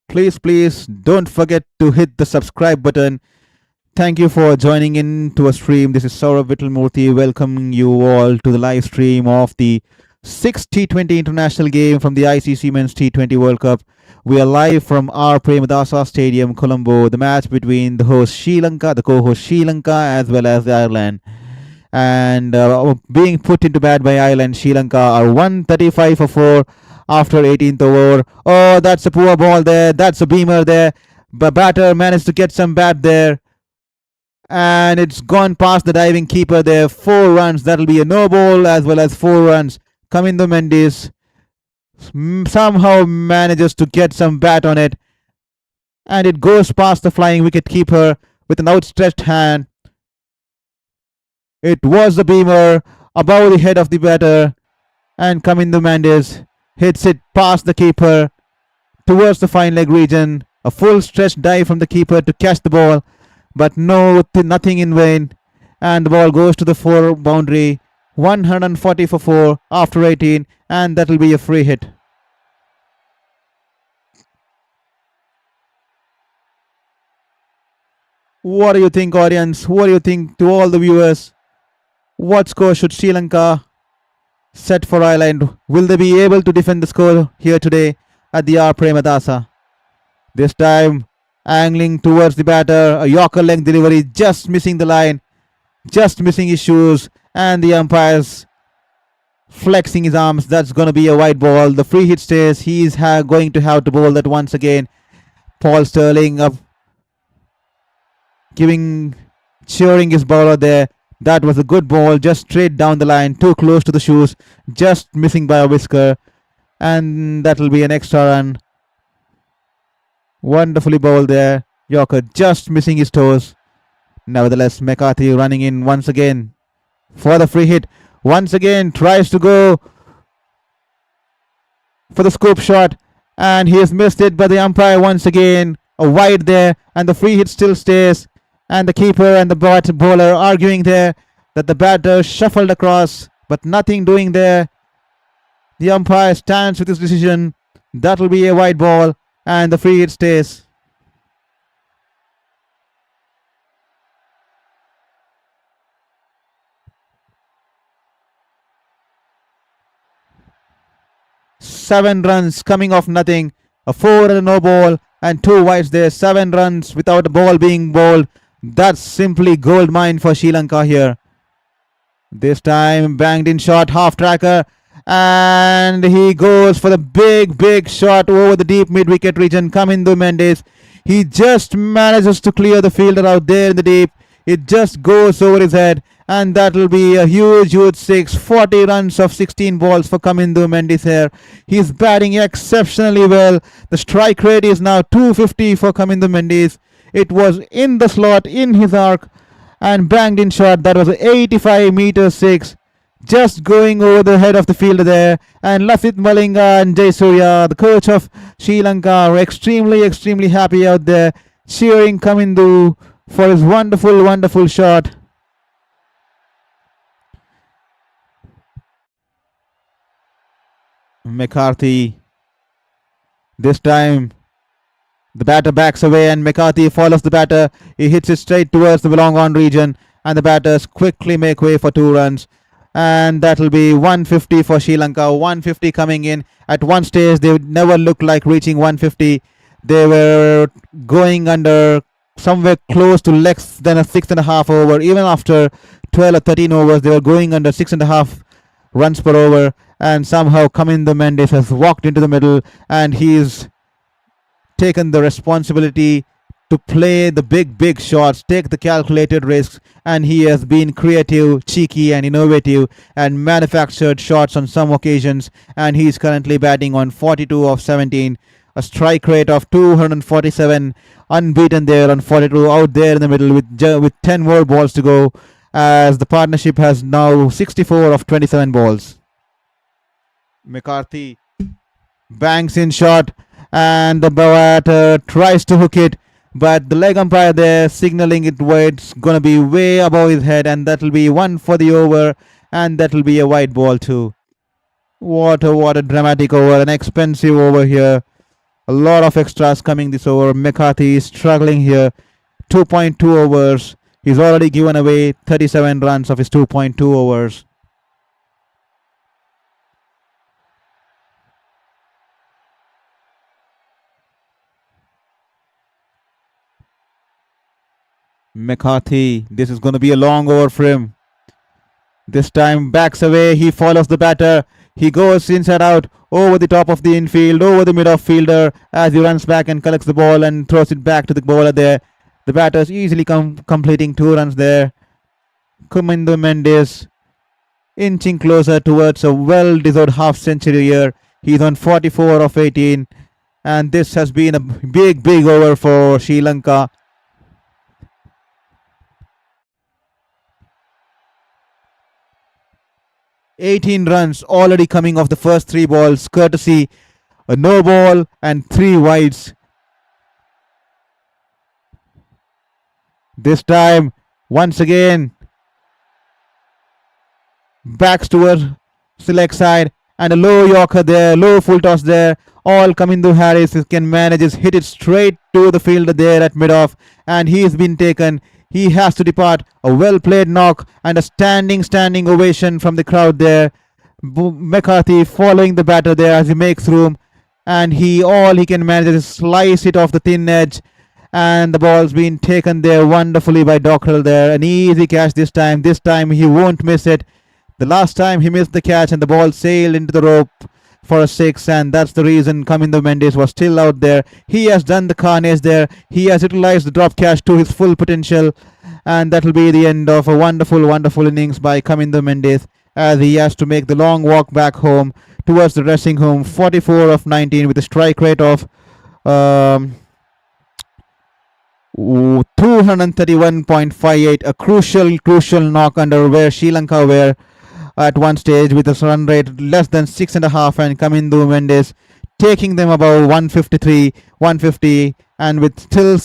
Please don't forget to hit the subscribe button. Thank you for joining in to a stream. This is Shourabh Vittalmurthy welcoming you all to the live stream of the Sixth T20 international game from the ICC Men's T20 World Cup. We are live from R. Premadasa Stadium, Colombo. The match between the host Sri Lanka, the co-host Sri Lanka, as well as Ireland. And being put into bat by Ireland, Sri Lanka are 135 for 4 after 18th over. Oh, that's a poor ball there. That's a beamer there. But batter managed to get some bat there. And it's gone past the diving keeper there. 4 runs. That'll be a no ball as well as 4 runs. Coming the Mendis somehow manages to get some bat on it. And it goes past the flying wicket keeper with an outstretched hand. It was the beamer above the head of the batter. And coming the Mendis hits it past the keeper towards the fine leg region. A full stretch dive from the keeper to catch the ball. But nothing in vain. And the ball goes to the 4 boundary. 140 for 4 after 18. And that will be a free hit. What do you think, audience? What do you think to all the viewers? What score should Sri Lanka set for Ireland? Will they be able to defend the score here today at the R. Premadasa? This time angling towards the batter, a Yorker length delivery, just missing the line, just missing his shoes, and the umpire's flexing his arms. That's going to be a wide ball. The free hit stays. He's going to have to bowl that once again. Paul Sterling cheering his bowler there. That was a good ball, just straight down the line, too close to the shoes, just missing by a whisker, and that'll be an extra run. Wonderfully bowled there. Yorker just missing his toes. Nevertheless, McCarthy running in once again for the free hit. Once again tries to go for the scoop shot, and he has missed it, but the umpire once again a wide there, and the free hit still stays. And the keeper and the bowler arguing there that the batter shuffled across, but nothing doing there. The umpire stands with his decision. That will be a wide ball, and the free hit stays. Seven runs coming off nothing. A 4 and a no ball, and 2 wides there. 7 runs without a ball being bowled. That's simply gold mine for Sri Lanka here. This time banged in shot, half tracker, and he goes for the big shot over the deep mid wicket region. Kamindu Mendis, he just manages to clear the fielder out there in the deep. It just goes over his head, and that will be a huge 6. 40 runs of 16 balls for Kamindu Mendis here. He's batting exceptionally well. The strike rate is now 250 for Kamindu Mendis. It was in the slot, in his arc, and banged in shot. That was 85 meters 6. Just going over the head of the fielder there. And Lasith Malinga and Jayasuriya, the coach of Sri Lanka, are extremely happy out there, cheering Kamindu for his wonderful shot. McCarthy, this time the batter backs away, and McCarthy follows the batter. He hits it straight towards the long on region, and the batters quickly make way for 2 runs. And that'll be 150 for Sri Lanka. 150 coming in. At one stage, they never looked like reaching 150. They were going under somewhere close to less than a 6.5 over. Even after 12 or 13 overs, they were going under 6.5 runs per over. And somehow Kamindu Mendis has walked into the middle, and he's taken the responsibility to play the big shots, take the calculated risks, and he has been creative, cheeky and innovative and manufactured shots on some occasions, and he is currently batting on 42 of 17, a strike rate of 247, unbeaten there on 42, out there in the middle with 10 more balls to go, as the partnership has now 64 of 27 balls. McCarthy bangs in shot, and the batter tries to hook it, but the leg umpire there signaling it where it's going to be way above his head, and that will be 1 for the over, and that will be a wide ball too. What a dramatic over, an expensive over here. A lot of extras coming this over. McCarthy is struggling here. 2.2 overs. He's already given away 37 runs of his 2.2 overs. McCarthy, this is going to be a long over for him. This time backs away, he follows the batter. He goes inside out, over the top of the infield, over the mid-off fielder as he runs back and collects the ball and throws it back to the bowler there. The batter's easily completing 2 runs there. Kumindu Mendis inching closer towards a well-deserved half-century here. He's on 44 of 18. And this has been a big over for Sri Lanka. $18 runs already coming off the first 3 balls, courtesy a no ball and 3 wides. This time, once again, backs towards select side and a low Yorker there, low full toss there. All Kumindu Harris can manage is hit it straight to the fielder there at mid-off, and he's been taken. He has to depart. A well-played knock and a standing ovation from the crowd there. McCarthy following the batter there as he makes room, and all he can manage is slice it off the thin edge, and the ball's been taken there wonderfully by Dockrell there. An easy catch this time. This time he won't miss it. The last time he missed the catch and the ball sailed into the rope for a 6, and that's the reason Kumindu Mendis was still out there. He has done the carnage there. He has utilized the drop catch to his full potential, and that will be the end of a wonderful innings by Kumindu Mendis as he has to make the long walk back home towards the dressing home. 44 of 19 with a strike rate of 231.58. A crucial knock under where Sri Lanka were at one stage with a run rate less than 6.5, and Kumindu Mendis taking them above 153, 150, and with still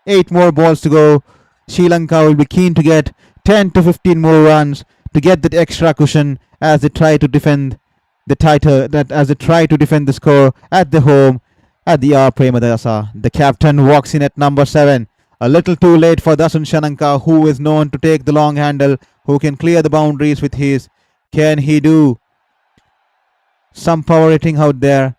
8 more balls to go, Sri Lanka will be keen to get 10 to 15 more runs to get that extra cushion as they try to defend the title, as they try to defend the score at the home at the R. Premadasa. The captain walks in at number 7. A little too late for Dasun Shananka, who is known to take the long handle, who can clear the boundaries with his. Can he do some power hitting out there?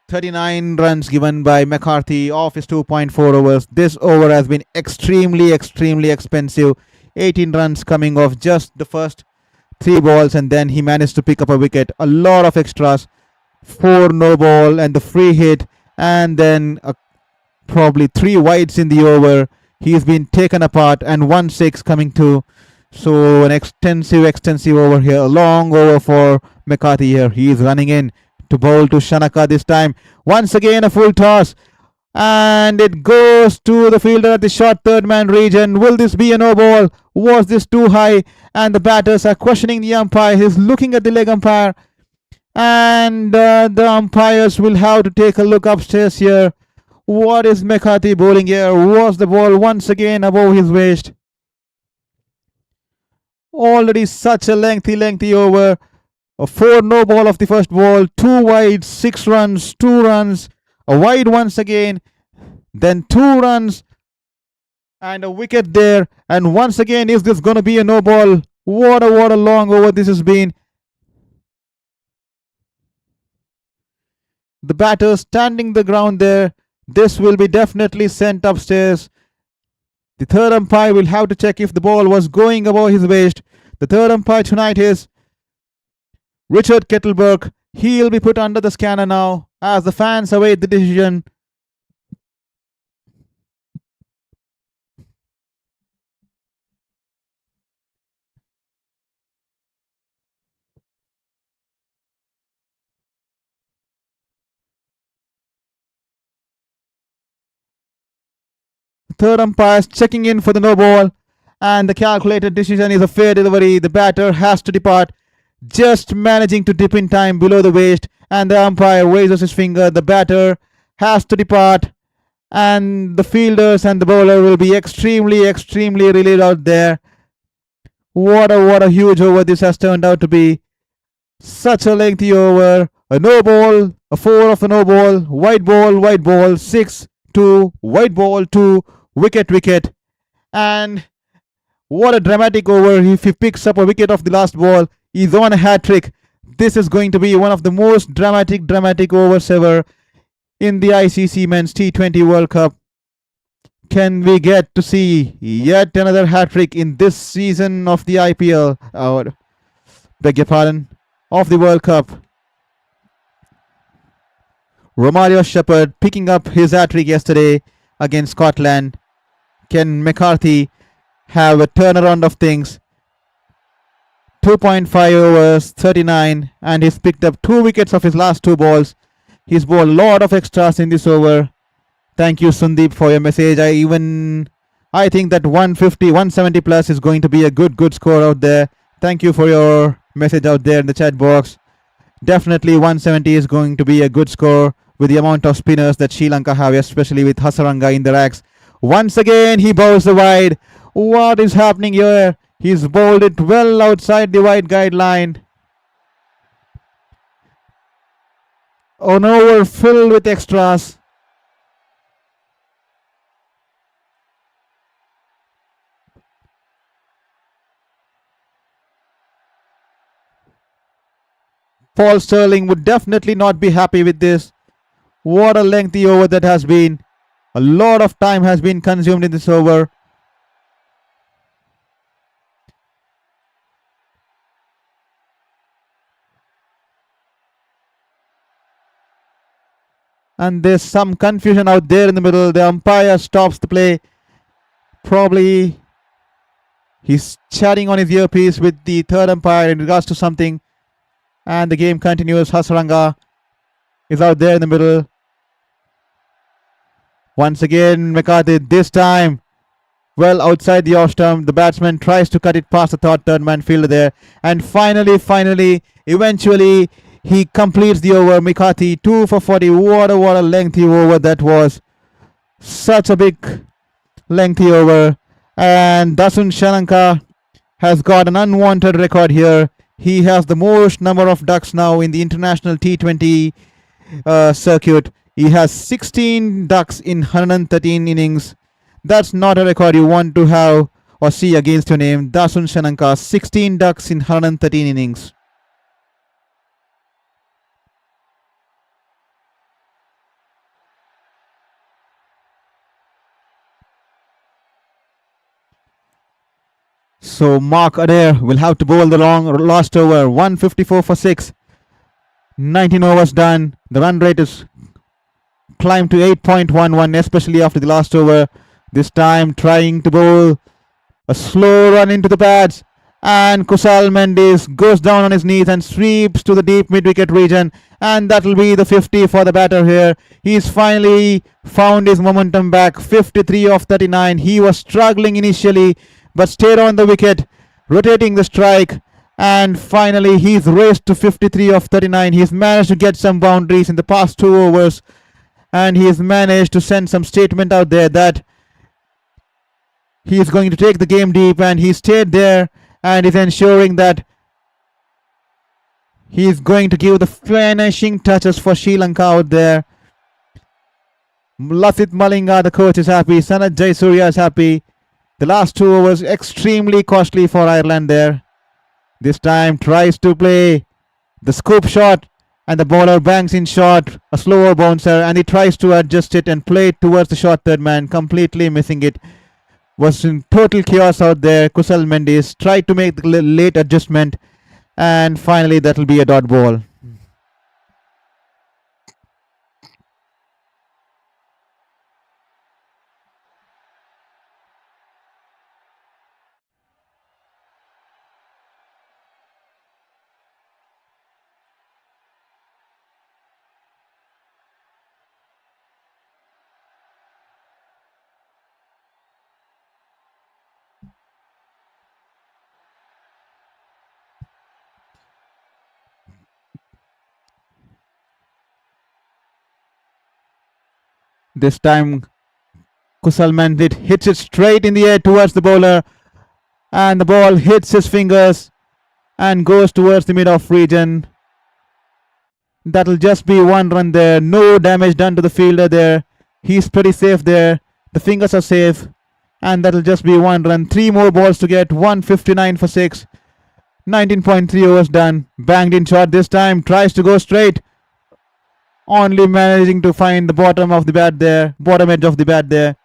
39 runs given by McCarthy off his 2.4 overs. This over has been extremely expensive. 18 runs coming off just the first 3 balls, and then he managed to pick up a wicket. A lot of extras. 4 no ball and the free hit, and then probably 3 wides in the over. He's been taken apart, and 1-6 coming to. So an extensive over here. A long over for McCarthy here. He is running in to bowl to Shanaka this time. Once again a full toss, and it goes to the fielder at the short third man region. Will this be a no ball? Was this too high? And the batters are questioning the umpire. He's looking at the leg umpire, and the umpires will have to take a look upstairs here. What is McCarthy bowling here? Was the ball once again above his waist? Already such a lengthy over. A 4 no ball of the first ball, 2 wide, 6 runs, 2 runs, a wide once again, then 2 runs, and a wicket there. And once again, is this going to be a no ball? What a long over this has been. The batter standing the ground there. This will be definitely sent upstairs. The third umpire will have to check if the ball was going above his waist. The third umpire tonight is Richard Kettleberg. He'll be put under the scanner now as the fans await the decision. Third umpire is checking in for the no ball, and the calculated decision is a fair delivery. The batter has to depart, just managing to dip in time below the waist, and the umpire raises his finger. The batter has to depart, and the fielders and the bowler will be extremely relieved out there. What a huge over this has turned out to be. Such a lengthy over. A no ball, a 4 of a no ball, white ball, 6, 2, white ball, 2, wicket. And what a dramatic over. If he picks up a wicket off the last ball, he's on a hat-trick. This is going to be one of the most dramatic overs ever in the ICC Men's T20 World Cup. Can we get to see yet another hat-trick in this season of the IPL? Or, beg your pardon, of the World Cup. Romario Shepherd picking up his hat-trick yesterday against Scotland. Can McCarthy have a turnaround of things? 2.5 overs, 39, and he's picked up 2 wickets of his last 2 balls. He's bowled a lot of extras in this over. Thank you, Sundeep, for your message. I think that 150, 170 plus is going to be a good score out there. Thank you for your message out there in the chat box. Definitely 170 is going to be a good score with the amount of spinners that Sri Lanka have, especially with Hasaranga in the racks. Once again, he bowls the wide. What is happening here? He's bowled it well outside the wide guideline. An over filled with extras. Paul Sterling would definitely not be happy with this. What a lengthy over that has been. A lot of time has been consumed in this over. And there's some confusion out there in the middle. The umpire stops the play. Probably he's chatting on his earpiece with the third umpire in regards to something. And the game continues. Hasaranga is out there in the middle. Once again, McCarthy, this time well outside the off stump. The batsman tries to cut it past the third man fielder there. And finally, eventually, he completes the over. McCarthy, 2 for 40. What a lengthy over that was. Such a big lengthy over. And Dasun Shananka has got an unwanted record here. He has the most number of ducks now in the international T20 circuit. He has 16 ducks in 113 innings. That's not a record you want to have or see against your name. Dasun Shananka, 16 ducks in 113 innings. So Mark Adair will have to bowl the last over. 154 for 6. 19 overs done. The run rate is climbed to 8.11, especially after the last over. This time trying to bowl a slow run into the pads. And Kusal Mendis goes down on his knees and sweeps to the deep mid-wicket region. And that will be the 50 for the batter here. He's finally found his momentum back. 53 of 39. He was struggling initially, but stayed on the wicket, rotating the strike, and finally he's raced to 53 of 39. He's managed to get some boundaries in the past 2 overs, and he's managed to send some statement out there that he's going to take the game deep, and he stayed there and is ensuring that he's going to give the finishing touches for Sri Lanka out there. Lasit Malinga, the coach, is happy. Sanat Jayasuriya is happy. The last 2 overs extremely costly for Ireland there. This time tries to play the scoop shot and the bowler bangs in short, a slower bouncer, and he tries to adjust it and play it towards the short third man, completely missing it. Was in total chaos out there. Kusal Mendis tried to make the late adjustment, and finally that will be a dot ball. This time Kusal Mendis hits it straight in the air towards the bowler, and the ball hits his fingers and goes towards the mid-off region. That'll just be 1 run there. No damage done to the fielder there. He's pretty safe there. The fingers are safe, and that'll just be 1 run. 3 more balls to get. 159 for 6. 19.3 overs done. Banged in short this time. Tries to go straight. Only managing to find the bottom of the bat there. Bottom edge of the bat there.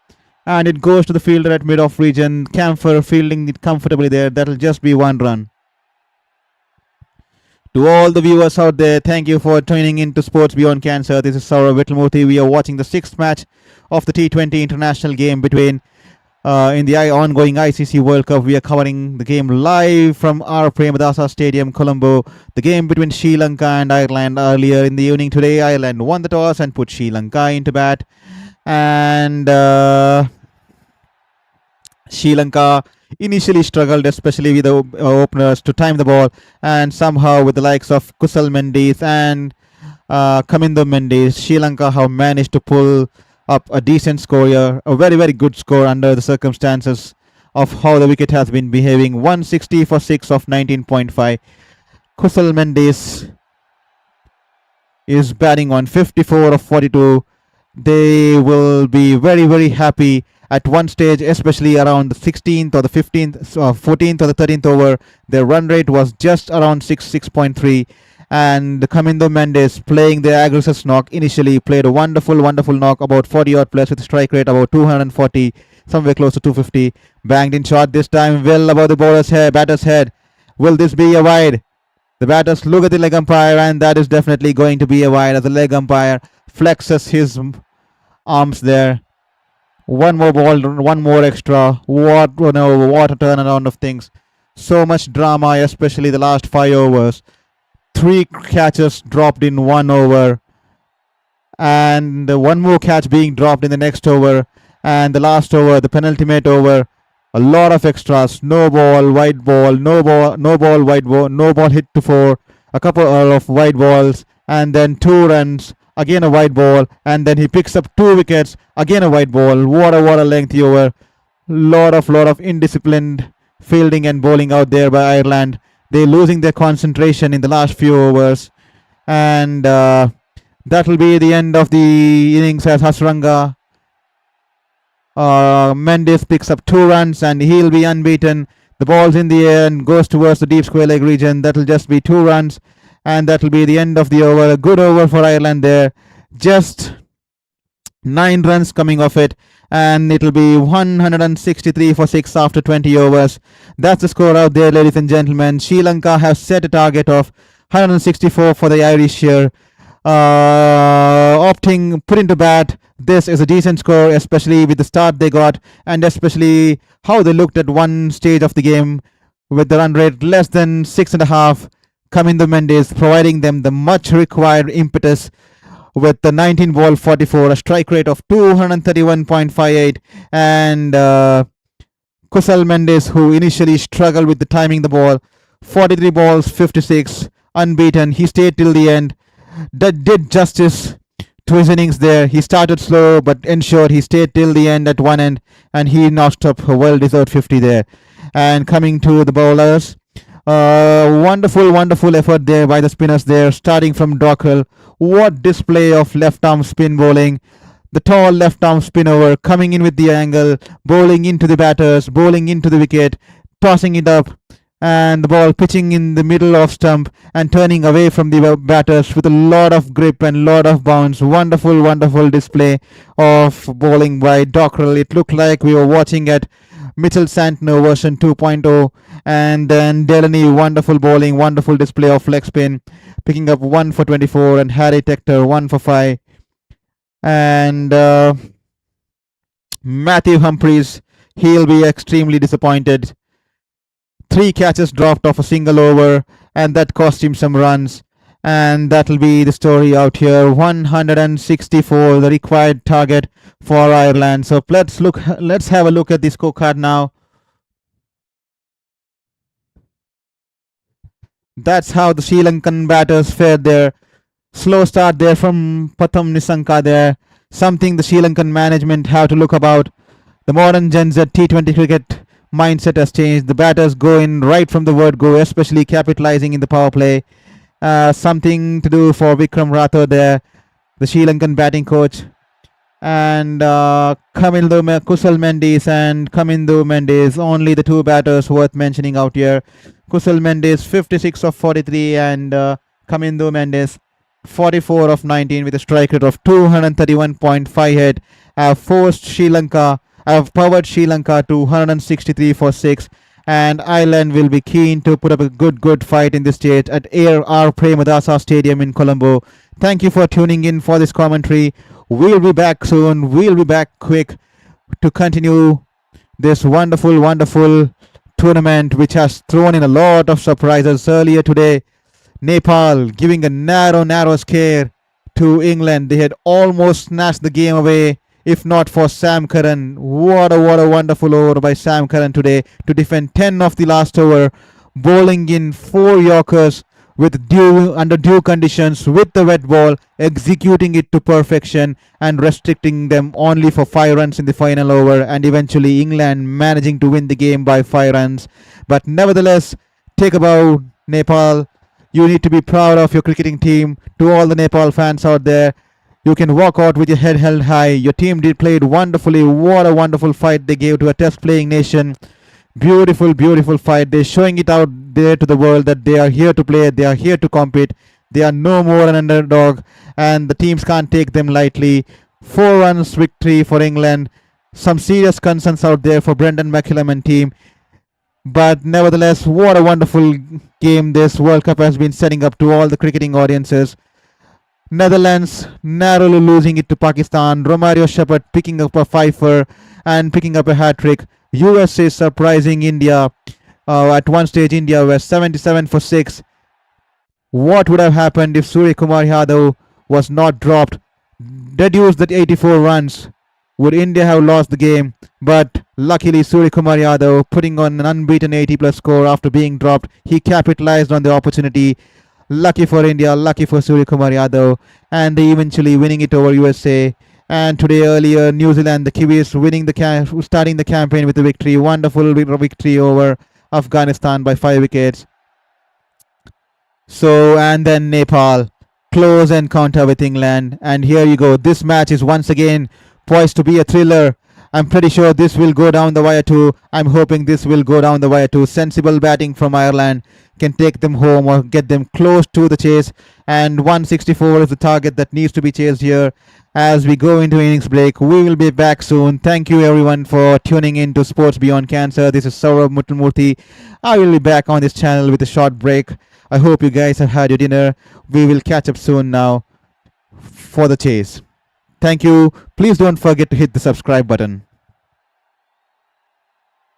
And it goes to the fielder at mid-off region. Camphor fielding it comfortably there. That'll just be 1 run. To all the viewers out there, thank you for tuning in to Sports Beyond Cancer. This is Shourabh Vittalmurthy. We are watching the 6th match of the T20 international game between in the ongoing ICC World Cup. We are covering the game live from our Premadasa Stadium, Colombo. The game between Sri Lanka and Ireland earlier in the evening today. Ireland won the toss and put Sri Lanka into bat. And Sri Lanka initially struggled, especially with the openers, to time the ball, and somehow with the likes of Kusal Mendis and Kamindo Mendis, Sri Lanka have managed to pull up a decent score here, a very, very good score under the circumstances of how the wicket has been behaving. 160 for 6 of 19.5. Kusal Mendis is batting on 54 of 42. They will be very, very happy at one stage, especially around the 16th or the 15th, 14th or the 13th over. Their run rate was just around 6.3. And Kamindo Mendis, playing the aggressive knock, initially played a wonderful knock, about 40 odd plus, with a strike rate about 240, somewhere close to 250. Banged in shot this time, well above the batter's head. Will this be a wide? The batters look at the leg umpire, and that is definitely going to be a wide, as the leg umpire flexes his arms there. One more ball, one more extra. What a turnaround of things. So much drama, especially the last 5 overs. 3 catches dropped in 1 over, and 1 more catch being dropped in the next over, and the last over, the penultimate over, a lot of extras. No ball, white ball, no ball, white ball, no ball hit to 4, a couple of white balls, and then 2 runs, again a white ball, and then he picks up 2 wickets, again a white ball. What a lengthy over. Lot of indisciplined fielding and bowling out there by Ireland. They're losing their concentration in the last few overs, and that will be the end of the innings as Hasranga Mendis picks up 2 runs and he'll be unbeaten. The ball's in the air and goes towards the deep square leg region. That'll just be 2 runs, and that'll be the end of the over. A good over for Ireland there. Just 9 runs coming off it, and it'll be 163 for 6 after 20 overs. That's the score out there, ladies and gentlemen. Sri Lanka have set a target of 164 for the Irish here. Opting put into bat. This is a decent score, especially with the start they got, and especially how they looked at one stage of the game with the run rate less than 6.5. Kamindo Mendis providing them the much required impetus with the 19 ball 44, a strike rate of 231.58, and Kusal Mendis, who initially struggled with the timing the ball, 43 balls 56, unbeaten. He stayed till the end. That did justice to his innings there. He started slow but ensured he stayed till the end at one end, and he notched up a well-deserved 50 there. And coming to the bowlers, wonderful effort there by the spinners there, starting from Dockrell. What display of left-arm spin bowling. The tall left-arm spin over, coming in with the angle, bowling into the batters, bowling into the wicket, tossing it up, and the ball pitching in the middle of stump and turning away from the batters with a lot of grip and lot of bounce. Wonderful display of bowling by Dockrell. It looked like we were watching at Mitchell Santner version 2.0. And then Delaney, wonderful bowling, wonderful display of leg spin, picking up 1 for 24, and Harry Tector 1 for 5. And Matthew Humphries, he'll be extremely disappointed. 3 catches dropped off a single over, and that cost him some runs. And that'll be the story out here. 164, the required target for Ireland. So let's have a look at the scorecard now. That's how the Sri Lankan batters fared there. Slow start there from Patham Nisanka there. Something the Sri Lankan management have to look about. The modern Gen Z T20 cricket mindset has changed. The batters go in right from the word go, especially capitalizing in the power play. Something to do for Vikram Rathore there, the Sri Lankan batting coach. And Kusal Mendis and Kamindo Mendis, only the 2 batters worth mentioning out here. Kusal Mendis 56 of 43 and Kamindo Mendis 44 of 19 with a strike rate of 231.58 have forced Sri Lanka have powered Sri Lanka to 163 for 6, and Ireland will be keen to put up a good fight in this stage at R. Premadasa Stadium in Colombo. Thank you for tuning in for this commentary. We'll be back soon. We'll be back quick to continue this wonderful tournament, which has thrown in a lot of surprises. Earlier today, Nepal giving a narrow scare to England. They had almost snatched the game away if not for Sam Curran. What a wonderful over by Sam Curran today to defend 10 of the last over, bowling in 4 Yorkers with under due conditions with the wet ball, executing it to perfection and restricting them only for 5 runs in the final over, and eventually England managing to win the game by 5 runs. But nevertheless, take a bow, Nepal. You need to be proud of your cricketing team. To all the Nepal fans out there, you can walk out with your head held high. Your team did played wonderfully. What a wonderful fight they gave to a test playing nation. Beautiful fight. They're showing it out there to the world that they are here to play. They are here to compete. They are no more an underdog, and the teams can't take them lightly. 4 runs victory for England. Some serious concerns out there for Brendan McCullum and team. But nevertheless, what a wonderful game this World Cup has been setting up to all the cricketing audiences. Netherlands narrowly losing it to Pakistan. Romario Shepherd picking up a fifer and picking up a hat-trick. USA surprising India. At one stage, India was 77 for 6. What would have happened if Surya Kumar Yadav was not dropped? Deduced that 84 runs. Would India have lost the game? But luckily, Surya Kumar Yadav putting on an unbeaten 80+ score after being dropped. He capitalized on the opportunity. Lucky for India, lucky for Surya Kumar Yadav, and they eventually winning it over USA. And today earlier, New Zealand, the Kiwis winning starting the campaign with a victory. Wonderful victory over Afghanistan by 5 wickets. So, and then Nepal, close encounter with England. And here you go. This match is once again poised to be a thriller. I'm pretty sure this will go down the wire too. I'm hoping this will go down the wire too. Sensible batting from Ireland can take them home or get them close to the chase. And 164 is the target that needs to be chased here. As we go into innings break, we will be back soon. Thank you everyone for tuning in to Sports Beyond Cancer. This is Shourabh Vittalmurthy. I will be back on this channel with a short break. I hope you guys have had your dinner. We will catch up soon now for the chase. Thank you. Please don't forget to hit the subscribe button.